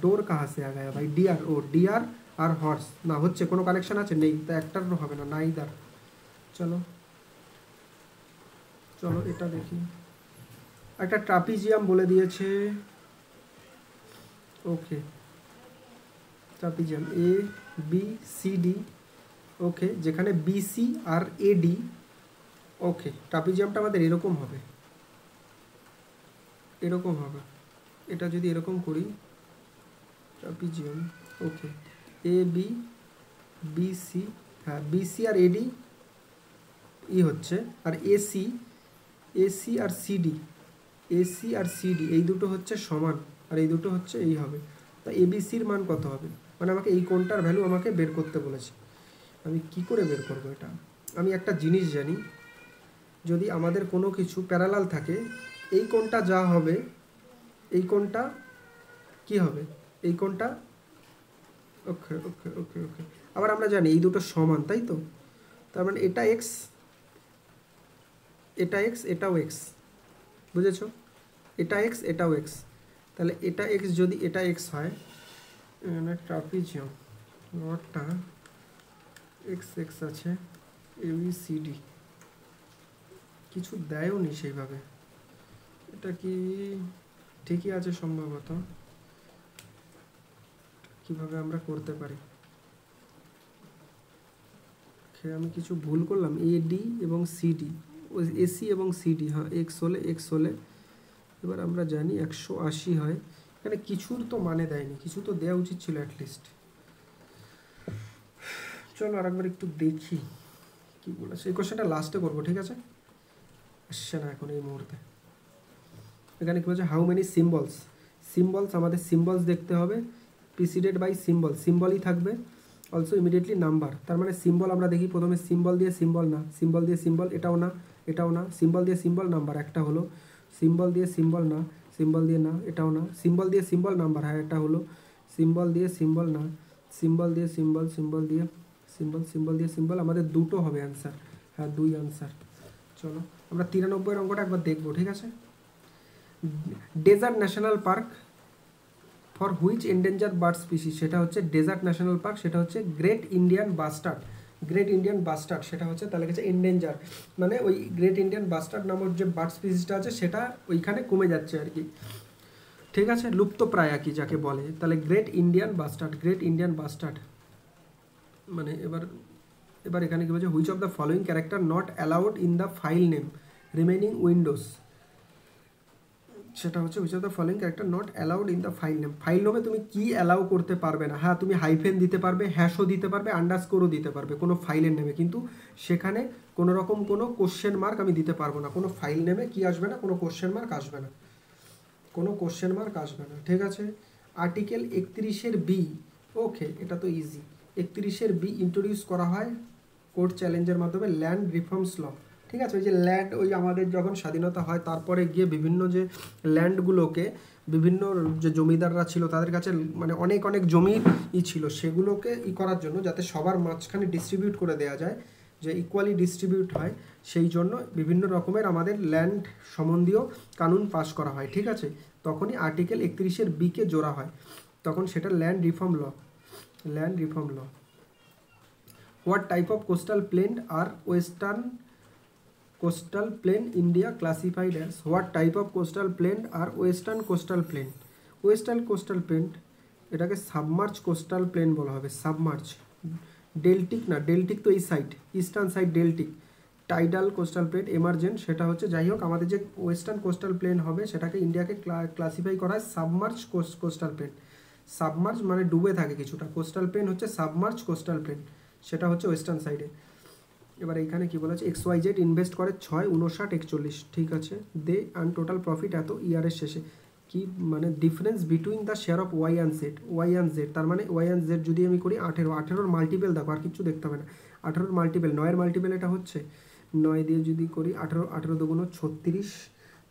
Speaker 1: ডোর কাহা সে আ গায়া ভাই, ডিয়ার, ও ডিয়ার আর হর্স না হচ্ছে, কোনো কানেকশন আছে নেই, তো একটারও হবে না, নাইদার। চলো চলো এটা দেখি, একটা ট্রাপিজিয়াম বলে দিয়েছে, ওকে ট্রাপিজিয়াম এ বি সি ডি, ওকে, যেখানে বিসি আর এডি, ওকে ট্রাপিজিয়ামটা আমাদের এরকম হবে, এরকম হবে, এটা যদি এরকম করি trapezium, okay A B BC, হ্যাঁ বিসি আর এডি ই হচ্ছে, আর এসি, এসি আর সিডি, এসি আর সিডি এই দুটো হচ্ছে সমান, আর এই দুটো হচ্ছে এই হবে, তা এবিসির মান কত হবে, মানে আমাকে এই কোণটার ভ্যালু আমাকে বের করতে বলেছে, আমি কি করে বের করব এটা, আমি একটা জিনিস জানি, যদি আমাদের কোনো কিছু প্যারালাল থাকে, এই কোণটা যা হবে, এই কোণটা কি হবে, এই কোণটা, ওকে ওকে ওকে ওকে, আবার আমরা জানি এই দুটো সমান, তাই তো, তার মানে এটা এক্স, এটা এক্স, এটাও এক্স, বুঝেছো, এটা এক্স এটাও এক্স, তাহলে এটা এক্স যদি এটা এক্স হয়, ট্রাপিজিয়াম রডটা এক্স এক্স আছে, এবিসিডি কিছু দেয়ও নি সেইভাবে, এটা কি ঠিকই আছে সম্ভবত, কিভাবে আমরা করতে পারি, আমি কিছু ভুল করলাম, এডি এবং সিডি, এসি এবং সিডি, হ্যাঁ এক্স হলে, এবার আমরা জানি 180 হয়, এখানে কিছুর তো মানে দেয়নি, কিছু তো দেওয়া উচিত ছিল অ্যাটলিস্ট। চলো আর একবার একটু দেখি কি বলেছে, এই কোশ্চেনটা লাস্টে করবো, ঠিক আছে, আসছে না এখন এই মুহূর্তে। এখানে কি বলছে, হাউ মেনি সিম্বলস, সিম্বলস আমাদের সিম্বলস দেখতে হবে, প্রিসিডেড বাই সিম্বল, সিম্বলই থাকবে, অলসো ইমিডিয়েটলি নাম্বার, তার মানে সিম্বল আমরা দেখি প্রথমে, সিম্বল দিয়ে সিম্বল না, সিম্বল দিয়ে সিম্বল, এটাও না এটাও না, সিম্বল দিয়ে সিম্বল নাম্বার একটা হলো, সিম্বল দিয়ে সিম্বল না, সিম্বল দিয়ে না এটাও না, সিম্বল দিয়ে সিম্বল নাম্বার, হ্যাঁ এটা হলো, সিম্বল দিয়ে সিম্বল না, সিম্বল দিয়ে সিম্বল, সিম্বল দিয়ে সিম্বল, সিম্বল দিয়ে সিম্বল, আমাদের দুটো হবে অ্যান্সার, হ্যাঁ 2 আনসার। চলো আমরা 93 অঙ্কটা একবার দেখবো, ঠিক আছে। Desert national park for which endangered bird species, সেটা হচ্ছে ডেজার্ট ন্যাশনাল পার্ক, সেটা হচ্ছে great Indian bustard, great Indian bustard সেটা হচ্ছে, তাহলে গেছে এন্ডেঞ্জার, মানে ওই গ্রেট ইন্ডিয়ান বাস্টার্ড নামক যে বার্ড স্পিসিসটা আছে সেটা ওইখানে কমে যাচ্ছে আর কি, ঠিক আছে, লুপ্তপ্রায় আর কি যাকে বলে, তাহলে great Indian bustard, great Indian bastard, মানে এবার এখানে কি বলছে, which of the following character not allowed in the file name remaining Windows, সেটা হচ্ছে which of the following character not allowed in the file name, file নেমে তুমি কি অ্যালাউ করতে পারবে না, হ্যাঁ তুমি হাইফেন দিতে পারবে, হ্যাশও দিতে পারবে, আন্ডারস্কোরও দিতে পারবে কোনো ফাইলের নেমে, কিন্তু সেখানে কোনো রকম কোনো কোশ্চেন মার্ক আমি দিতে পারবো না, কোনো ফাইল নেমে কি আসবে না, কোনো কোশ্চেন মার্ক আসবে না, কোনো কোশ্চেন মার্ক আসবে না, ঠিক আছে। আর্টিকেল 31-এর বি, ওকে এটা তো ইজি, 31-এর বি ইন্ট্রোডিউস করা হয় কোর্ট চ্যালেঞ্জের মাধ্যমে, ল্যান্ড রিফর্মস ল, ঠিক আছে, ওই যে ল্যান্ড, ওই আমাদের যখন স্বাধীনতা হয় তারপরে গিয়ে বিভিন্ন যে ল্যান্ডগুলোকে, বিভিন্ন যে জমিদাররা ছিল তাদের কাছে মানে অনেক অনেক জমির ছিল, সেগুলোকে করার জন্য যাতে সবার মাঝখানে ডিস্ট্রিবিউট করে দেওয়া যায়, যে ইকুয়ালি ডিস্ট্রিবিউট হয়, সেই জন্য বিভিন্ন রকমের আমাদের ল্যান্ড সম্বন্ধীয় কানুন পাস করা হয়, ঠিক আছে, তখনই আর্টিকেল 31-এর বিকে জোড়া হয়, তখন সেটা land reform law, land reform law. What type of coastal plain আর western coastal plain India classified as, what type of coastal plain আর western coastal plain, western coastal plain এটাকে সাবমার্চ কোস্টাল প্লেন বলা হবে, সাবমার্চ, ডেল্টিক না, ডেল্টিক তো এই side, eastern side ডেল্টিক, tidal coastal plane, এমার্জেন্ট, সেটা হচ্ছে যাই হোক আমাদের যে ওয়েস্টার্ন কোস্টাল প্লেন হবে সেটাকে ইন্ডিয়াকে ক্লাসিফাই করা হয় সাবমার্জ কোস্টাল প্লেন। সাবমার্জ মানে ডুবে থাকে কিছুটা, কোস্টাল প্লেন হচ্ছে সাবমার্জ কোস্টাল প্লেন, সেটা হচ্ছে ওয়েস্টার্ন সাইডে। এবার এইখানে কি বলা আছে, XYZ ইনভেস্ট করে 6, 59, 41, ঠিক আছে, দে অ্যান্ড টোটাল প্রফিট এত ইয়ারের শেষে। কি মানে difference between the share of Y and Z, Y and Z, তার মানে ওয়াই অ্যান্ড জেড যদি আমি করি 18, 18-র মাল্টিপেল দেখো, আর কিছু দেখতে হবে না, 18-র মাল্টিপেল, 9-এর মাল্টিপেল এটা হচ্ছে 9 দিয়ে যদি করি 18, 18 দুগুণ 36,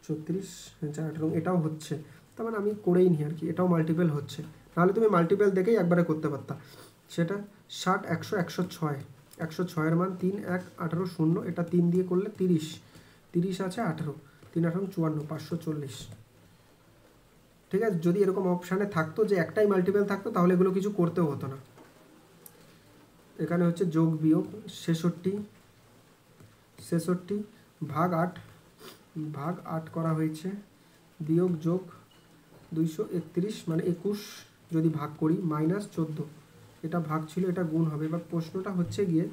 Speaker 1: 36, 18, এটাও হচ্ছে, তার মানে আমি করেই নি আর কি, এটাও মাল্টিপেল হচ্ছে, নাহলে তুমি মাল্টিপেল দেখেই একবারে করতে পারতা। সেটা 60, 100, 106, 106-এর মান 3, 1, 18, 0, এটা 3 দিয়ে করলে 30, 30 আছে 18, 3, 18, 54, 540, ঠিক আছে। যদি এরকম অপশানে থাকতো যে একটাই মাল্টিপল থাকতো তাহলে এগুলো কিছু করতেও হতো না। এখানে হচ্ছে যোগ বিয়োগ 66, 66 ভাগ 8 করা হয়েছে, বিয়োগ যোগ 231 মানে 21 যদি ভাগ করি মাইনাস 14, এটা ভাগ ছিল এটা গুণ হবে। এবার প্রশ্নটা হচ্ছে গিয়ে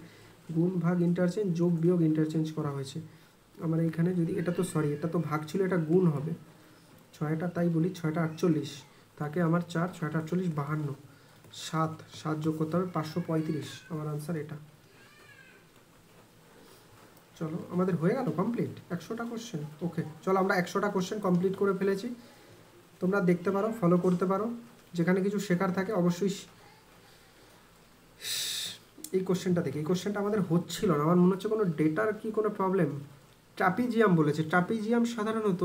Speaker 1: গুণ ভাগ ইন্টারচেঞ্জ, যোগ বিয়োগ ইন্টারচেঞ্জ করা হয়েছে আমার এইখানে, যদি এটা তো সরি এটা তো ভাগ ছিল এটা গুণ হবে, 6টা তাই বলি 6টা 48 তাকে আমার 4, 6টা 48, 52, 7 যোগ করতে হবে 535, আমার আনসার এটা। চলো আমাদের হয়ে গেল কমপ্লিট 100টা কোশ্চেন। ওকে চলো আমরা 100টা কোশ্চেন কমপ্লিট করে ফেলেছি, তোমরা দেখতে পারো, ফলো করতে পারো, যেখানে কিছু শেখার থাকে অবশ্যই। এই কোশ্চেনটা দেখি, এই কোশ্চেনটা আমাদের হচ্ছিল না, আমার মনে হচ্ছে কোনো ডেটার কি কোনো প্রবলেম। ট্রাপিজিয়াম বলেছে, ট্রাপিজিয়াম সাধারণত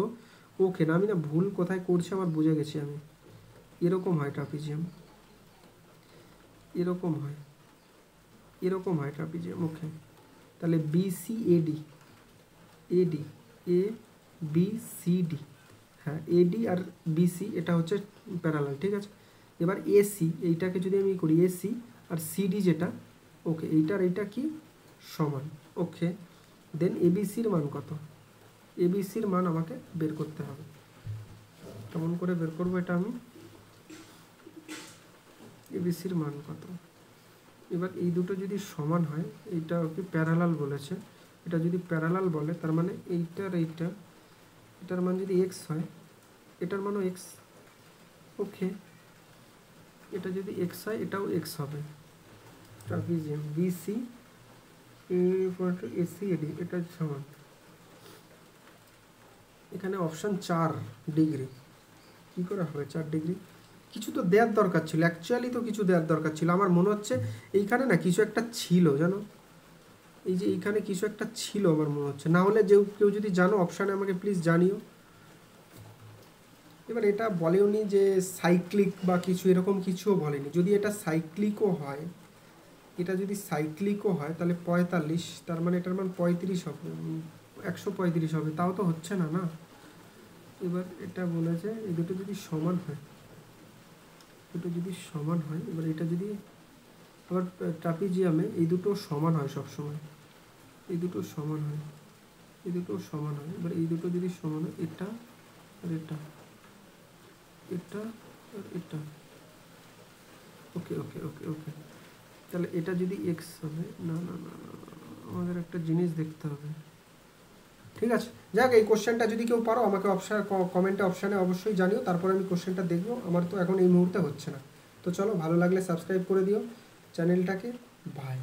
Speaker 1: ওকে না, আমি না ভুল কোথায় করছি আমার বুঝে গেছি আমি, এরকম হয় ট্রাপিজিয়াম, এরকম হয়, এরকম হয় ট্রাপিজিয়াম। ওকে তাহলে BCAD, AD, ABCD, হ্যাঁ AD আর BC এটা হচ্ছে প্যারালাল, ঠিক আছে। এবার AC, এইটাকে যদি আমি করি AC আর CD যেটা, ওকে এইটার এইটা কি সমান, ওকে দেন ABCর মান কত, ABCর মান আমাকে বের করতে হবে। কেমন করে বের করবো এটা আমি, ABCর মান কত। এবার এই দুটো যদি সমান হয়, এইটা কি প্যারালাল বলেছে, এটা যদি প্যারালাল বলে তার মানে এইটার এইটা, এটার মান যদি x হয় এটার মানও x, ওকে এটা যদি x হয় এটাও x হবে। ট্রাপিজিয়াম BC ACAD এটা সমান, এখানে অপশান 4 ডিগ্রি, কী করে হবে 4 ডিগ্রি, কিছু তো দেওয়ার দরকার ছিল, অ্যাকচুয়ালি তো কিছু দেওয়ার দরকার ছিল। আমার মনে হচ্ছে এইখানে না কিছু একটা ছিল জানো, এই যে এইখানে কিছু একটা ছিল আমার মনে হচ্ছে, না হলে কেউ যদি জানো অপশানে আমাকে প্লিজ জানিও। এবার এটা বলেওনি যে সাইক্লিক বা কিছু এরকম কিছুও বলেনি, যদি এটা সাইক্লিকও হয়, এটা যদি সাইক্লিকও হয় তাহলে 45, তার মানে এটার মান 35 হবে, 135 হবে, তাও তো হচ্ছে না না। এবার এটা বলেছে এই দুটো যদি সমান হয়, দুটো যদি সমান হয়, এবার এটা যদি আবার ট্রাপিজিয়ামে এই দুটো সমান হয় সবসময়, এই দুটো সমান হয়, এই দুটো সমান হয়, এবার এই দুটো যদি সমান হয়, এটা আর এটা, এটা আর এটা, ওকে ওকে ওকে ওকে তাহলে এটা যদি এক্স হবে, না না না না আমাদের একটা জিনিস দেখতে হবে, ঠিক আছে। যাক এই কোশ্চেনটা যদি কেউ পারো আমাকে কমেন্টে অপশানে অবশ্যই জানিও, তারপরে আমি কোশ্চেনটা দেখবো, আমার তো এখন এই মুহূর্তে হচ্ছে না। তো চলো ভালো লাগলে সাবস্ক্রাইব করে দিও চ্যানেলটাকে, বাই।